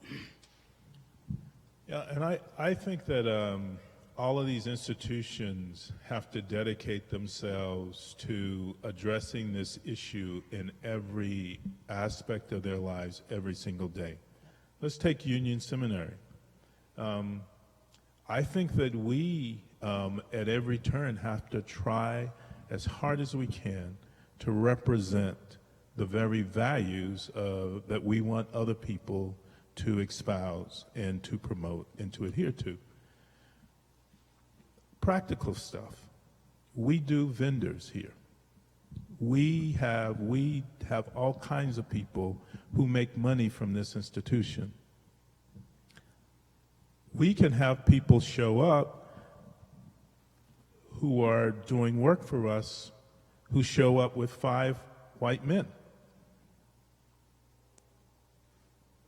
S6: Yeah, and I think that all of these institutions have to dedicate themselves to addressing this issue in every aspect of their lives every single day. Let's take Union Seminary. I think that we, at every turn, have to try as hard as we can to represent the very values that we want other people to espouse and to promote and to adhere to. Practical stuff. We do vendors here. We have all kinds of people who make money from this institution. We can have people show up who are doing work for us who show up with 5 white men.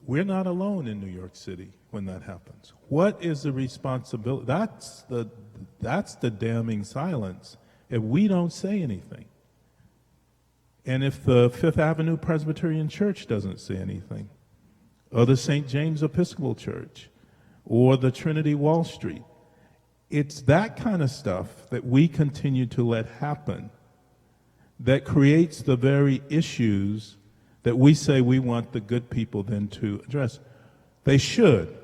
S6: We're not alone in New York City when that happens. What is the responsibility? That's the damning silence if we don't say anything. And if the Fifth Avenue Presbyterian Church doesn't say anything, or the St. James Episcopal Church, or the Trinity Wall Street, it's that kind of stuff that we continue to let happen that creates the very issues that we say we want the good people then to address. They should,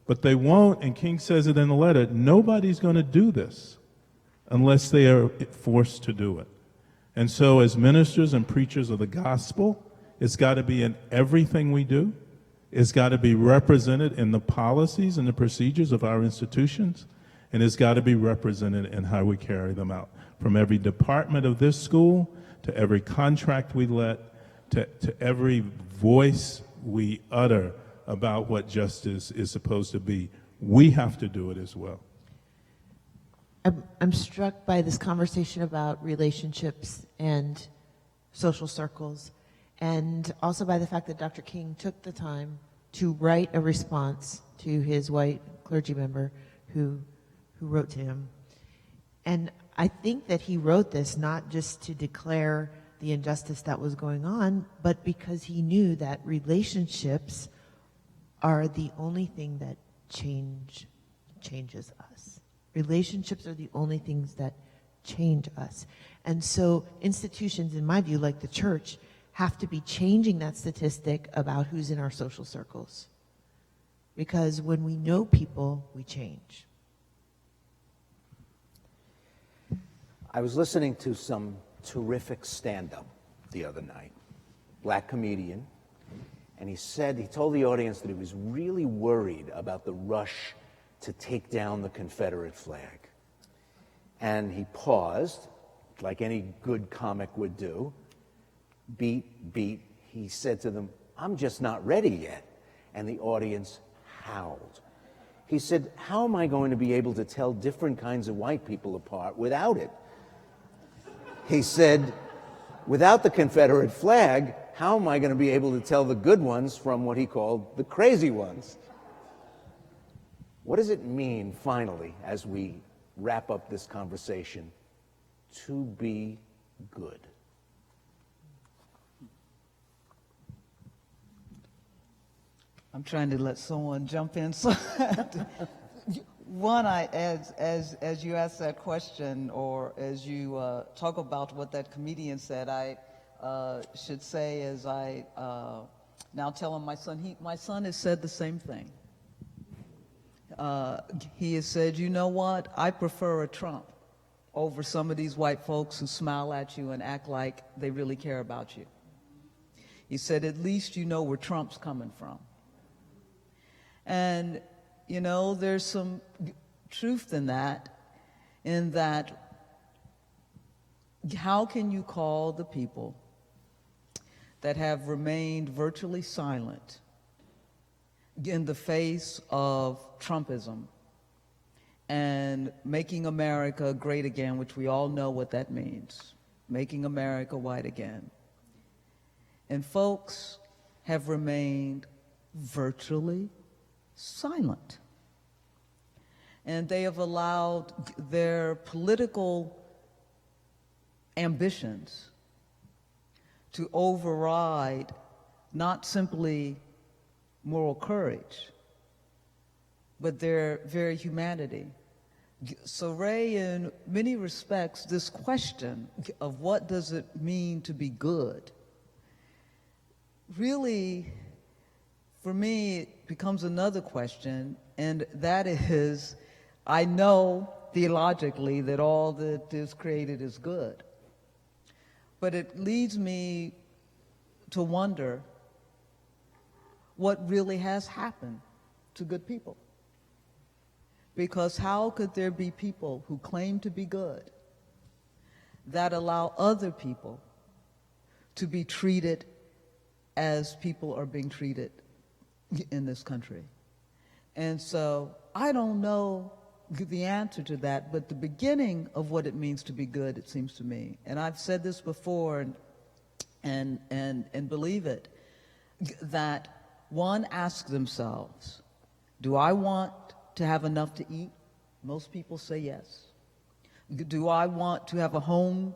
S6: but they won't, and King says it in the letter, nobody's going to do this unless they are forced to do it. And so as ministers and preachers of the gospel, it's got to be in everything we do. It's got to be represented in the policies and the procedures of our institutions, and it's got to be represented in how we carry them out. From every department of this school, to every contract we let, to every voice we utter about what justice is supposed to be, we have to do it as well.
S7: I'm struck by this conversation about relationships and social circles, and also by the fact that Dr. King took the time to write a response to his white clergy member who wrote to him. And I think that he wrote this not just to declare the injustice that was going on, but because he knew that relationships are the only thing that changes us. Relationships are the only things that change us. And so institutions, in my view, like the church, have to be changing that statistic about who's in our social circles. Because when we know people, we change.
S4: I was listening to some terrific stand-up the other night, black comedian, and he told the audience that he was really worried about the rush to take down the Confederate flag. And he paused, like any good comic would do, beat, he said to them, "I'm just not ready yet." And the audience howled. He said, "How am I going to be able to tell different kinds of white people apart without it?" He said, "Without the Confederate flag, how am I going to be able to tell the good ones from what he called the crazy ones?" What does it mean, finally, as we wrap up this conversation, to be good?
S5: I'm trying to let someone jump in. So one, as you ask that question, or as you talk about what that comedian said, I should say, as I now tell him, my son has said the same thing. He has said, "You know what? I prefer a Trump over some of these white folks who smile at you and act like they really care about you." He said, "At least you know where Trump's coming from." And, you know, there's some truth in that how can you call the people that have remained virtually silent in the face of Trumpism and making America great again, which we all know what that means, making America white again. And folks have remained virtually silent. And they have allowed their political ambitions to override not simply moral courage, but their very humanity. So, Ray, in many respects, this question of what does it mean to be good, really, for me, it becomes another question, and that is, I know theologically that all that is created is good, but it leads me to wonder what really has happened to good people. Because how could there be people who claim to be good that allow other people to be treated as people are being treated in this country? And so I don't know the answer to that, but the beginning of what it means to be good, it seems to me, and I've said this before and believe it, that one asks themselves, do I want to have enough to eat? Most people say yes. Do I want to have a home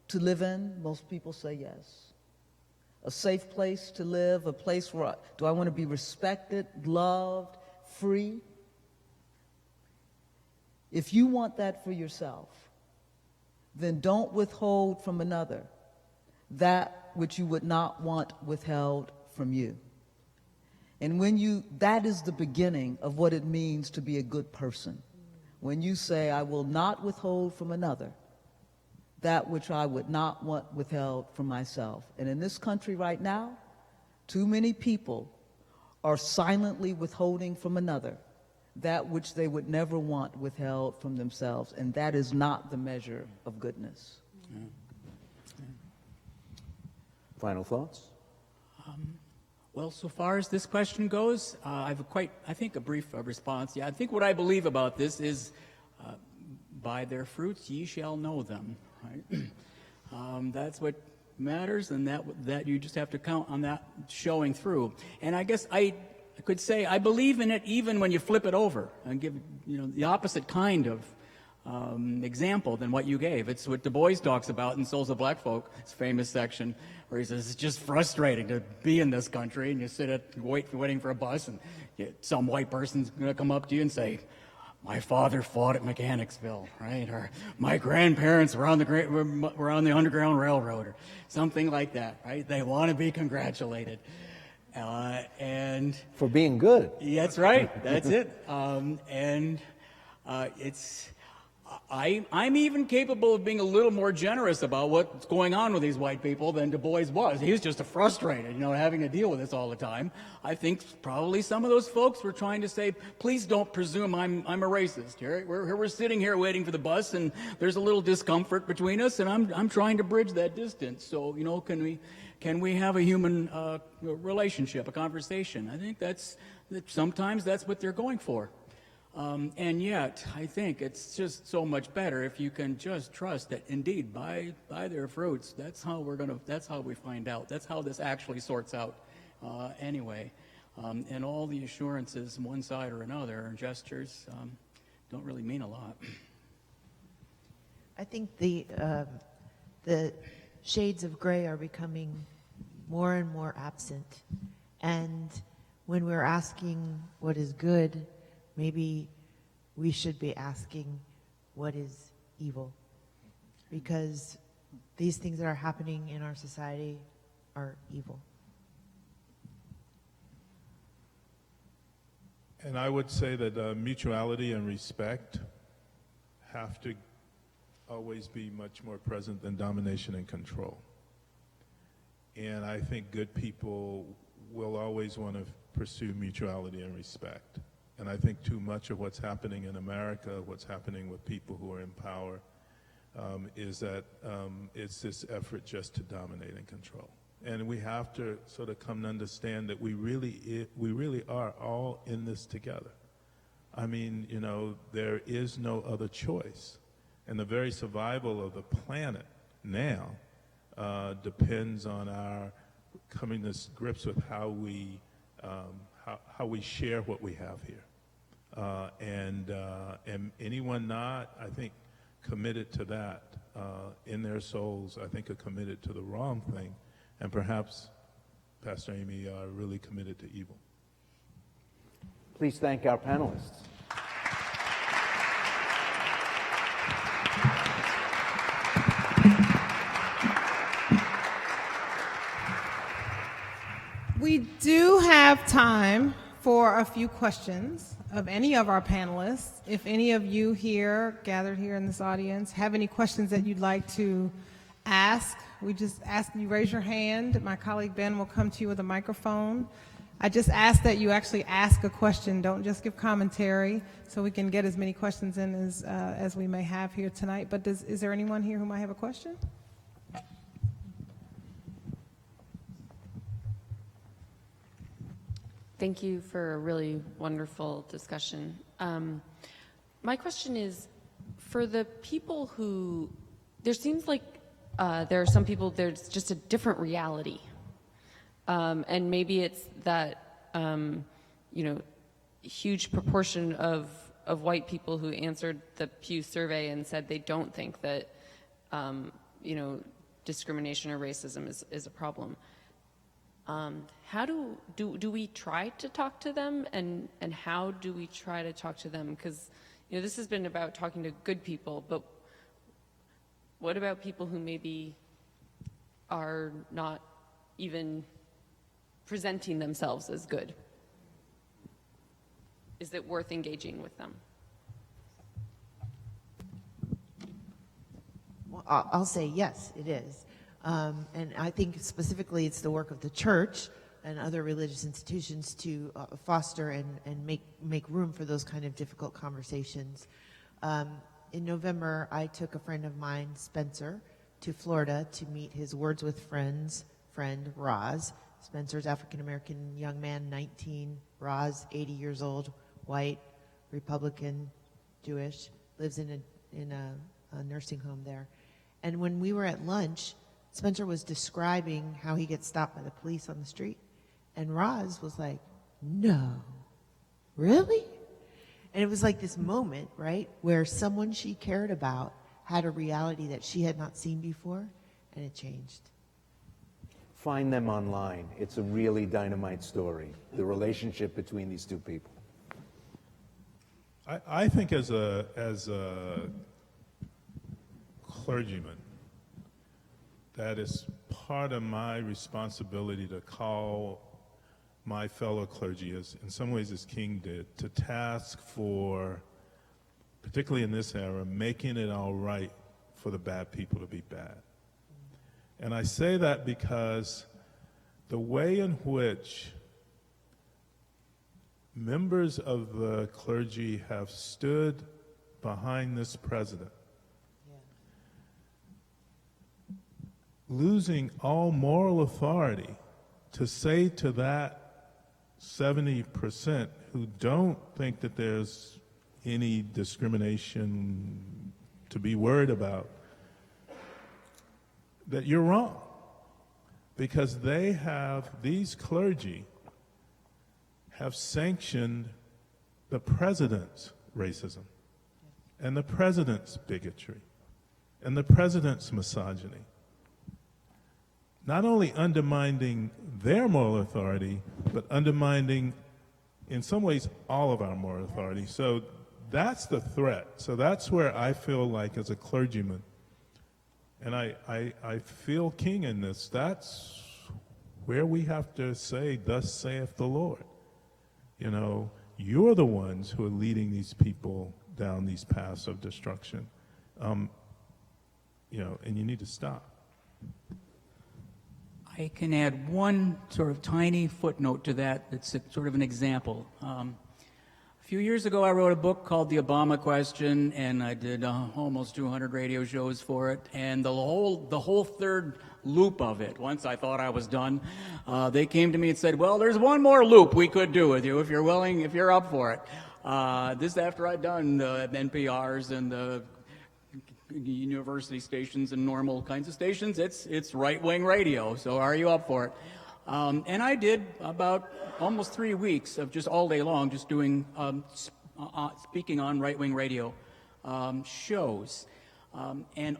S5: to live in? Most people say yes. A safe place to live, a place where do I want to be respected, loved, free? If you want that for yourself, then don't withhold from another that which you would not want withheld from you. And that is the beginning of what it means to be a good person. When you say, I will not withhold from another that which I would not want withheld from myself. And in this country right now, too many people are silently withholding from another that which they would never want withheld from themselves. And that is not the measure of goodness.
S8: Yeah. Yeah.
S4: Final thoughts?
S8: Well, so far as this question goes, I have a brief response. Yeah, I think what I believe about this is, by their fruits ye shall know them. Right? That's what matters, and that you just have to count on that showing through. And I guess I could say I believe in it even when you flip it over and give the opposite kind of example than what you gave. It's what Du Bois talks about in Souls of Black Folk, his famous section, where he says it's just frustrating to be in this country and you sit waiting for a bus and some white person's going to come up to you and say, my father fought at Mechanicsville, right? Or my grandparents were on the Underground Railroad, or something like that, right? They want to be congratulated. And
S4: for being good.
S8: That's right. That's it. I'm even capable of being a little more generous about what's going on with these white people than Du Bois was. He was just frustrated, having to deal with this all the time. I think probably some of those folks were trying to say, please don't presume I'm a racist. We're sitting here waiting for the bus, and there's a little discomfort between us, and I'm trying to bridge that distance. So, Can we have a human relationship, a conversation? I think sometimes that's what they're going for. And yet, I think it's just so much better if you can just trust that indeed, by their fruits, that's how we find out. That's how this actually sorts out anyway. And all the assurances, one side or another, and gestures don't really mean a lot.
S7: I think the shades of gray are becoming more and more absent. And when we're asking what is good, maybe we should be asking what is evil. Because these things that are happening in our society are evil.
S6: And I would say that mutuality and respect have to always be much more present than domination and control. And I think good people will always want to pursue mutuality and respect. And I think too much of what's happening in America, what's happening with people who are in power, is that it's this effort just to dominate and control. And we have to sort of come to understand that we really are all in this together. I mean, you know, there is no other choice. And the very survival of the planet now depends on our coming to grips with how we share what we have here. And anyone not, I think, committed to that in their souls, I think are committed to the wrong thing. And perhaps, Pastor Amy, are really committed to evil.
S4: Please thank our panelists.
S2: We do have time for a few questions of any of our panelists. If any of you here, gathered here in this audience, have any questions that you'd like to ask, we just ask you raise your hand. My colleague Ben will come to you with a microphone. I just ask that you actually ask a question. Don't just give commentary, so we can get as many questions in as we may have here tonight. But is there anyone here who might have a question?
S9: Thank you for a really wonderful discussion. My question is, for the people who, there seems like there are some people, there's just a different reality. And maybe it's that, huge proportion of white people who answered the Pew survey and said they don't think that, discrimination or racism is a problem. How do we try to talk to them, and how do we try to talk to them? Because, this has been about talking to good people, but what about people who maybe are not even presenting themselves as good? Is it worth engaging with them?
S7: Well, I'll say yes, it is. And I think specifically it's the work of the church and other religious institutions to foster and make room for those kind of difficult conversations. In November, I took a friend of mine, Spencer, to Florida to meet his Words with Friends friend, Roz. Spencer's African-American young man, 19. Roz, 80 years old, white, Republican, Jewish, lives in a nursing home there. And when we were at lunch, Spencer was describing how he gets stopped by the police on the street. And Roz was like, no, really? And it was like this moment, right, where someone she cared about had a reality that she had not seen before, and it changed.
S4: Find them online. It's a really dynamite story, the relationship between these two people.
S6: I think as a clergyman, that is part of my responsibility to call my fellow clergy, as in some ways as King did, to task for, particularly in this era, making it all right for the bad people to be bad. And I say that because the way in which members of the clergy have stood behind this president losing all moral authority to say to that 70% who don't think that there's any discrimination to be worried about, that you're wrong. Because these clergy have sanctioned the president's racism and the president's bigotry and the president's misogyny. Not only undermining their moral authority, but undermining, in some ways, all of our moral authority. So that's the threat. So that's where I feel like, as a clergyman, and I feel king in this, that's where we have to say, thus saith the Lord. You know, you're the ones who are leading these people down these paths of destruction. You know, and you need to stop.
S8: I can add one sort of tiny footnote to that that's sort of an example. A few years ago, I wrote a book called The Obama Question, and I did almost 200 radio shows for it. And the whole third loop of it, once I thought I was done, they came to me and said, well, there's one more loop we could do with you if you're willing, if you're up for it. This after I'd done the NPRs and the university stations and normal kinds of stations. It's right-wing radio, so are you up for it? And I did about almost 3 weeks of just all day long just doing speaking on right-wing radio shows. And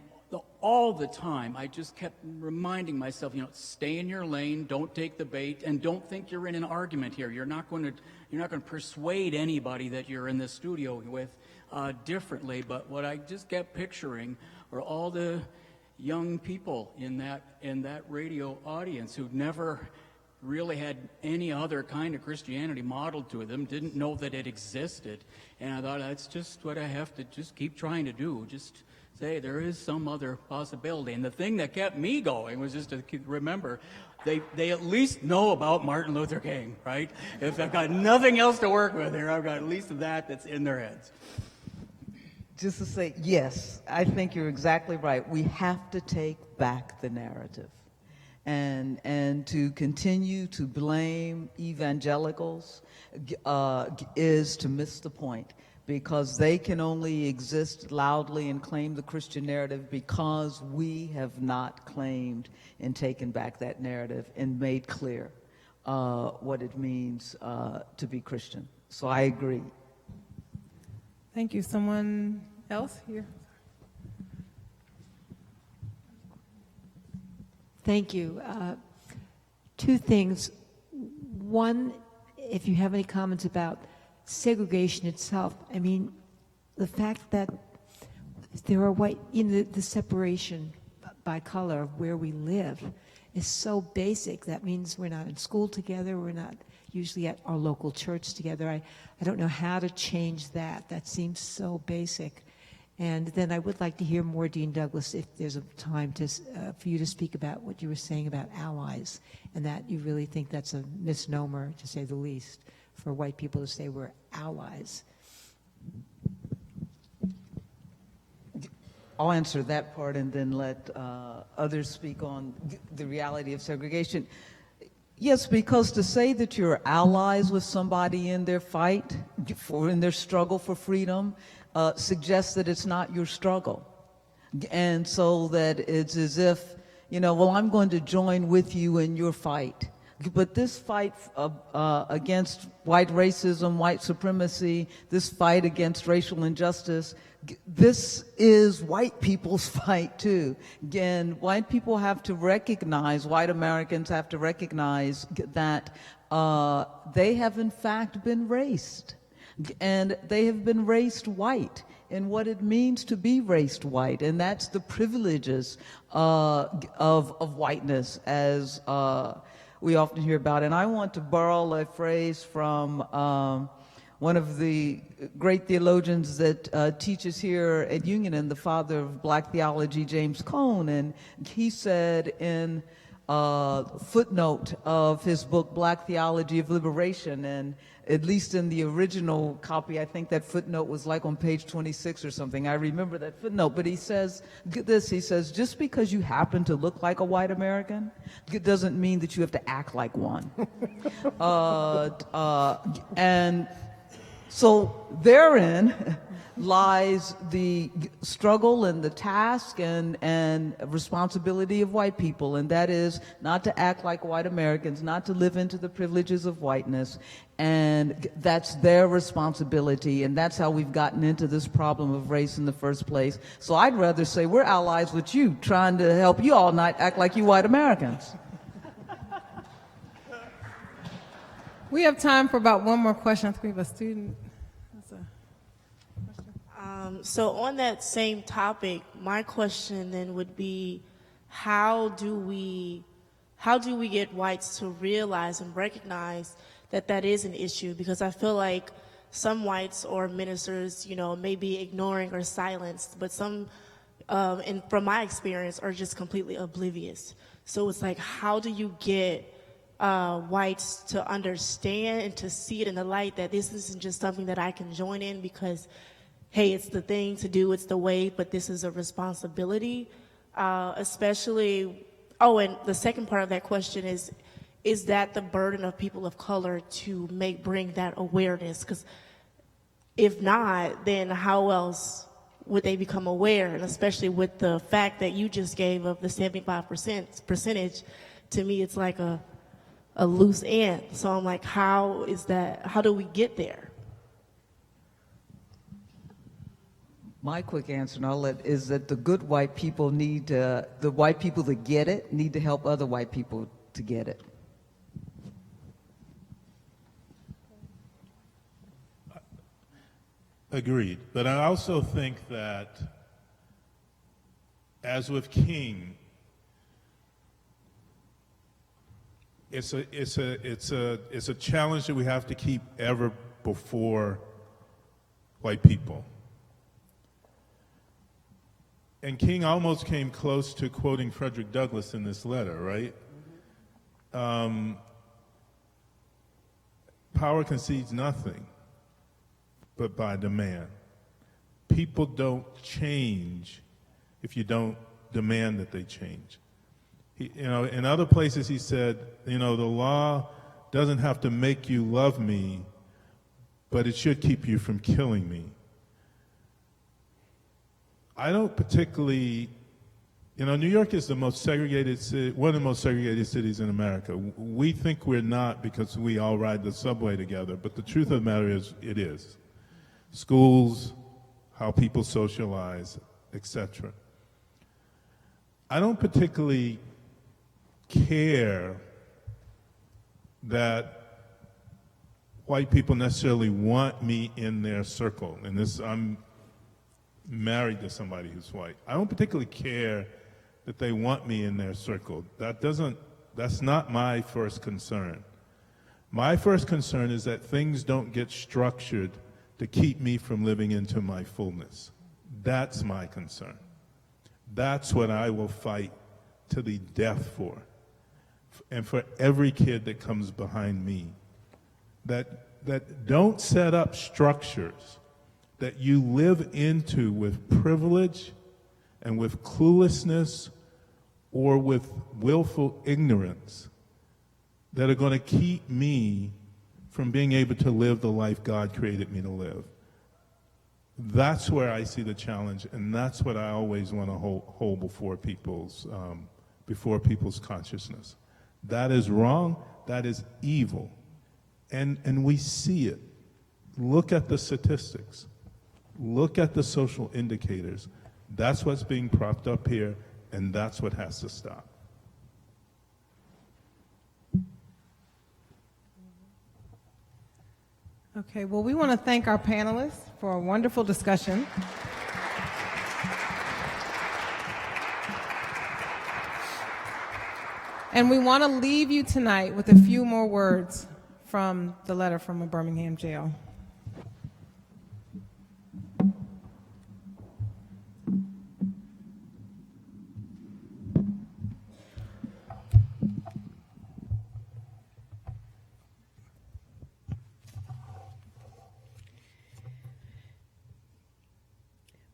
S8: all the time, I just kept reminding myself, you know, stay in your lane, don't take the bait, and don't think you're in an argument here. You're not going to persuade anybody that you're in the studio with differently. But what I just kept picturing were all the young people in that radio audience who'd never really had any other kind of Christianity modeled to them, didn't know that it existed. And I thought, that's just what I have to just keep trying to do, just say there is some other possibility. And the thing that kept me going was just to remember they at least know about Martin Luther King, right? If I've got nothing else to work with here, I've got at least that's in their heads.
S5: Just to say, yes, I think you're exactly right. We have to take back the narrative. And to continue to blame evangelicals is to miss the point, because they can only exist loudly and claim the Christian narrative because we have not claimed and taken back that narrative and made clear what it means to be Christian. So I agree.
S2: Thank you. Someone else here?
S10: Thank you. Two things. One, if you have any comments about segregation itself, I mean, the fact that there are white, the separation by color of where we live is so basic. That means we're not in school together, we're not usually at our local church together. I don't know how to change that. That seems so basic. And then I would like to hear more, Dean Douglas, if there's a time for you to speak about what you were saying about allies, and that you really think that's a misnomer, to say the least, for white people to say we're allies.
S5: I'll answer that part and then let others speak on the reality of segregation. Yes, because to say that you're allies with somebody in their fight, in their struggle for freedom, suggests that it's not your struggle. And so that it's as if, well, I'm going to join with you in your fight. But this fight against white racism, white supremacy, this fight against racial injustice, this is white people's fight too. Again, white people have to recognize, white Americans have to recognize that they have in fact been raced. And they have been raised white, and what it means to be raised white, and that's the privileges of whiteness, as we often hear about. And I want to borrow a phrase from one of the great theologians that teaches here at Union, and the father of Black theology, James Cone, and he said in footnote of his book, Black Theology of Liberation. And at least in the original copy, I think that footnote was like on page 26 or something. I remember that footnote. But he says, get this, he says, just because you happen to look like a white American, it doesn't mean that you have to act like one. And so therein lies the struggle and the task and responsibility of white people, and that is not to act like white Americans, not to live into the privileges of whiteness, and that's their responsibility, and that's how we've gotten into this problem of race in the first place. So I'd rather say we're allies with you, trying to help you all not act like you white Americans.
S2: We have time for about one more question. I think we have a student.
S11: So on that same topic, my question then would be, how do we get whites to realize and recognize that that is an issue? Because I feel like some whites or ministers, may be ignoring or silenced, but some, and from my experience, are just completely oblivious. So it's like, how do you get whites to understand and to see it in the light that this isn't just something that I can join in because, hey, it's the thing to do, it's the way, but this is a responsibility, especially, and the second part of that question is that the burden of people of color to bring that awareness? Because if not, then how else would they become aware? And especially with the fact that you just gave of the 75% percentage, to me it's like a loose end. So I'm like, how do we get there?
S5: My quick answer, is that the good white people the white people that get it need to help other white people to get it.
S6: Agreed. But I also think that, as with King, it's a challenge that we have to keep ever before white people. And King almost came close to quoting Frederick Douglass in this letter, right? Power concedes nothing but by demand. People don't change if you don't demand that they change. In other places he said, the law doesn't have to make you love me, but it should keep you from killing me. I don't particularly, New York is the most segregated city, one of the most segregated cities in America. We think we're not because we all ride the subway together, but the truth of the matter is, it is. Schools, how people socialize, etc. I don't particularly care that white people necessarily want me in their circle. And I'm married to somebody who's white. I don't particularly care that they want me in their circle. That's not my first concern. My first concern is that things don't get structured to keep me from living into my fullness. That's my concern. That's what I will fight to the death for. And for every kid that comes behind me, that don't set up structures that you live into with privilege and with cluelessness or with willful ignorance that are going to keep me from being able to live the life God created me to live. That's where I see the challenge, and that's what I always want to hold before people's consciousness. That is wrong. That is evil. And we see it. Look at the statistics. Look at the social indicators. That's what's being propped up here, and that's what has to stop.
S2: Okay, well, we want to thank our panelists for a wonderful discussion. And we want to leave you tonight with a few more words from the letter from a Birmingham jail.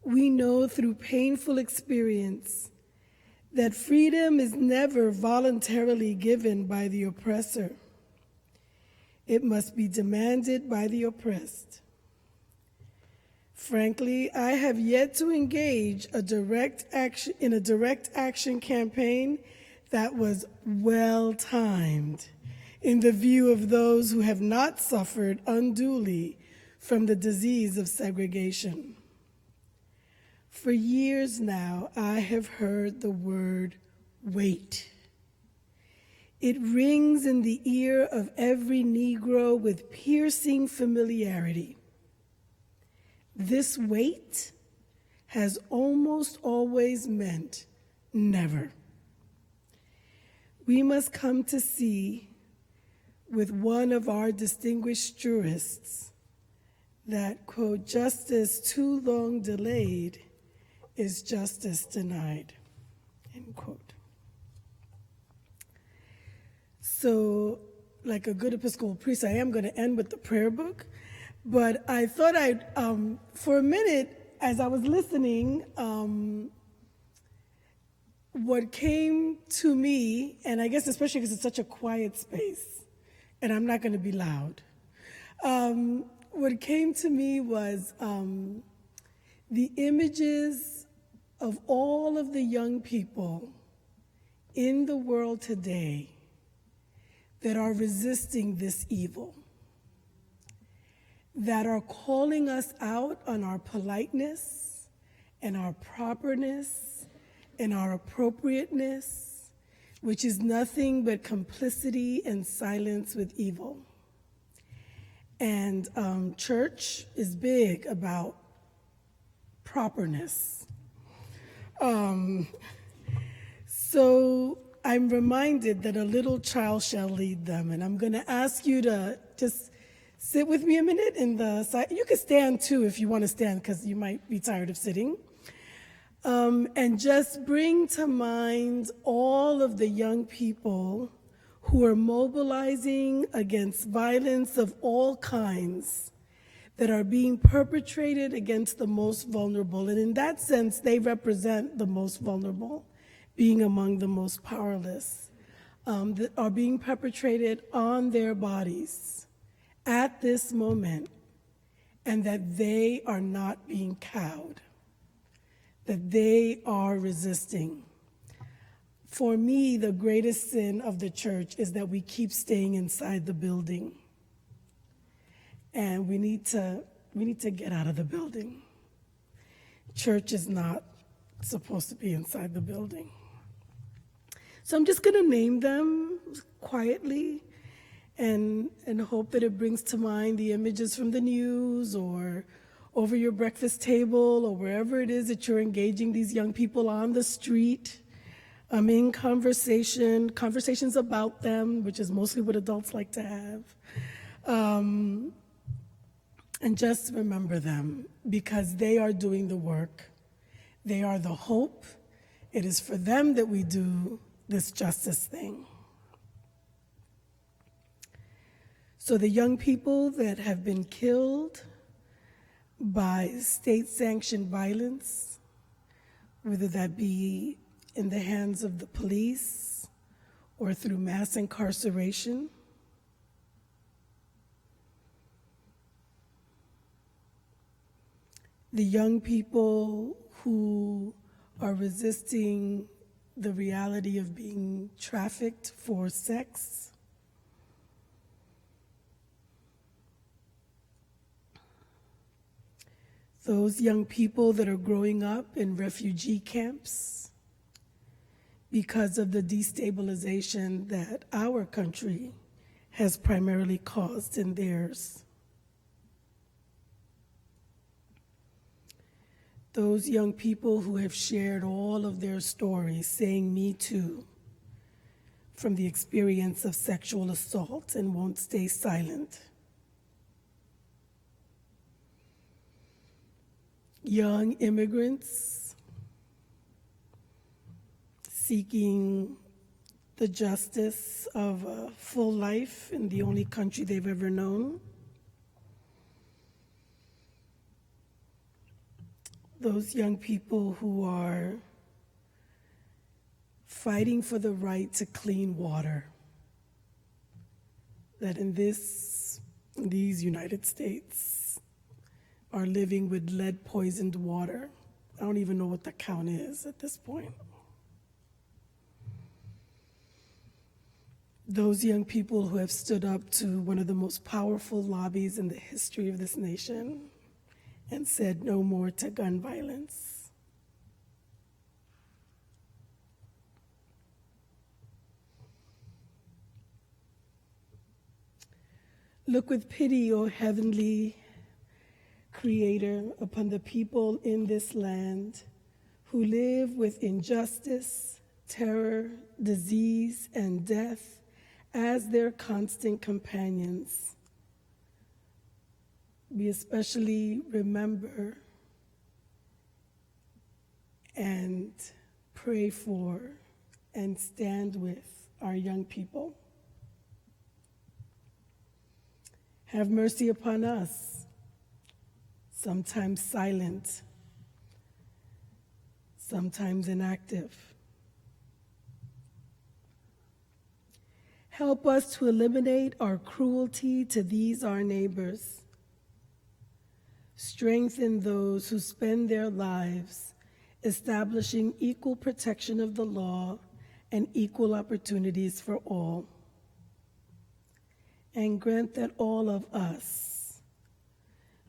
S3: we know through painful experience that freedom is never voluntarily given by the oppressor. It must be demanded by the oppressed. Frankly, I have yet to engage in a direct action campaign that was well-timed in the view of those who have not suffered unduly from the disease of segregation. For years now, I have heard the word wait. It rings in the ear of every Negro with piercing familiarity. This wait has almost always meant never. We must come to see with one of our distinguished jurists that, quote, justice too long delayed is justice denied, end quote. So, like a good Episcopal priest, I am going to end with the prayer book, but I thought I'd, for a minute, as I was listening, what came to me, and I guess especially because it's such a quiet space, and I'm not going to be loud, what came to me was the images of all of the young people in the world today that are resisting this evil, that are calling us out on our politeness and our properness and our appropriateness, which is nothing but complicity and silence with evil. And church is big about properness. So I'm reminded that a little child shall lead them, and I'm going to ask you to just sit with me a minute in the side. You can stand too if you want to stand, because you might be tired of sitting. And just bring to mind all of the young people who are mobilizing against violence of all kinds that are being perpetrated against the most vulnerable. And in that sense, they represent the most vulnerable, being among the most powerless, that are being perpetrated on their bodies at this moment, and that they are not being cowed, that they are resisting. For me, the greatest sin of the church is that we keep staying inside the building. And we need to get out of the building. Church is not supposed to be inside the building. So I'm just going to name them quietly and hope that it brings to mind the images from the news or over your breakfast table or wherever it is that you're engaging these young people on the street, in conversations about them, which is mostly what adults like to have. And just remember them, because they are doing the work. They are the hope. It is for them that we do this justice thing. So the young people that have been killed by state-sanctioned violence, whether that be in the hands of the police or through mass incarceration, the young people who are resisting the reality of being trafficked for sex, those young people that are growing up in refugee camps because of the destabilization that our country has primarily caused in theirs. Those young people who have shared all of their stories saying "me too" from the experience of sexual assault and won't stay silent. Young immigrants seeking the justice of a full life in the only country they've ever known. those young people who are fighting for the right to clean water, that in these United States are living with lead-poisoned water. I don't even know what the count is at this point. Those young people who have stood up to one of the most powerful lobbies in the history of this nation and said no more to gun violence. Look with pity, O heavenly Creator, upon the people in this land who live with injustice, terror, disease, and death as their constant companions. We especially remember and pray for and stand with our young people. Have mercy upon us, sometimes silent, sometimes inactive. Help us to eliminate our cruelty to these our neighbors. Strengthen those who spend their lives establishing equal protection of the law and equal opportunities for all. And grant that all of us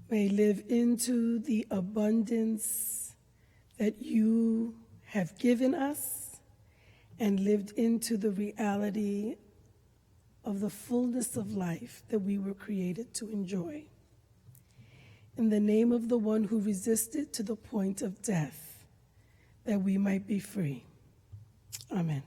S3: may live into the abundance that you have given us and lived into the reality of the fullness of life that we were created to enjoy. In the name of the one who resisted to the point of death, that we might be free. Amen.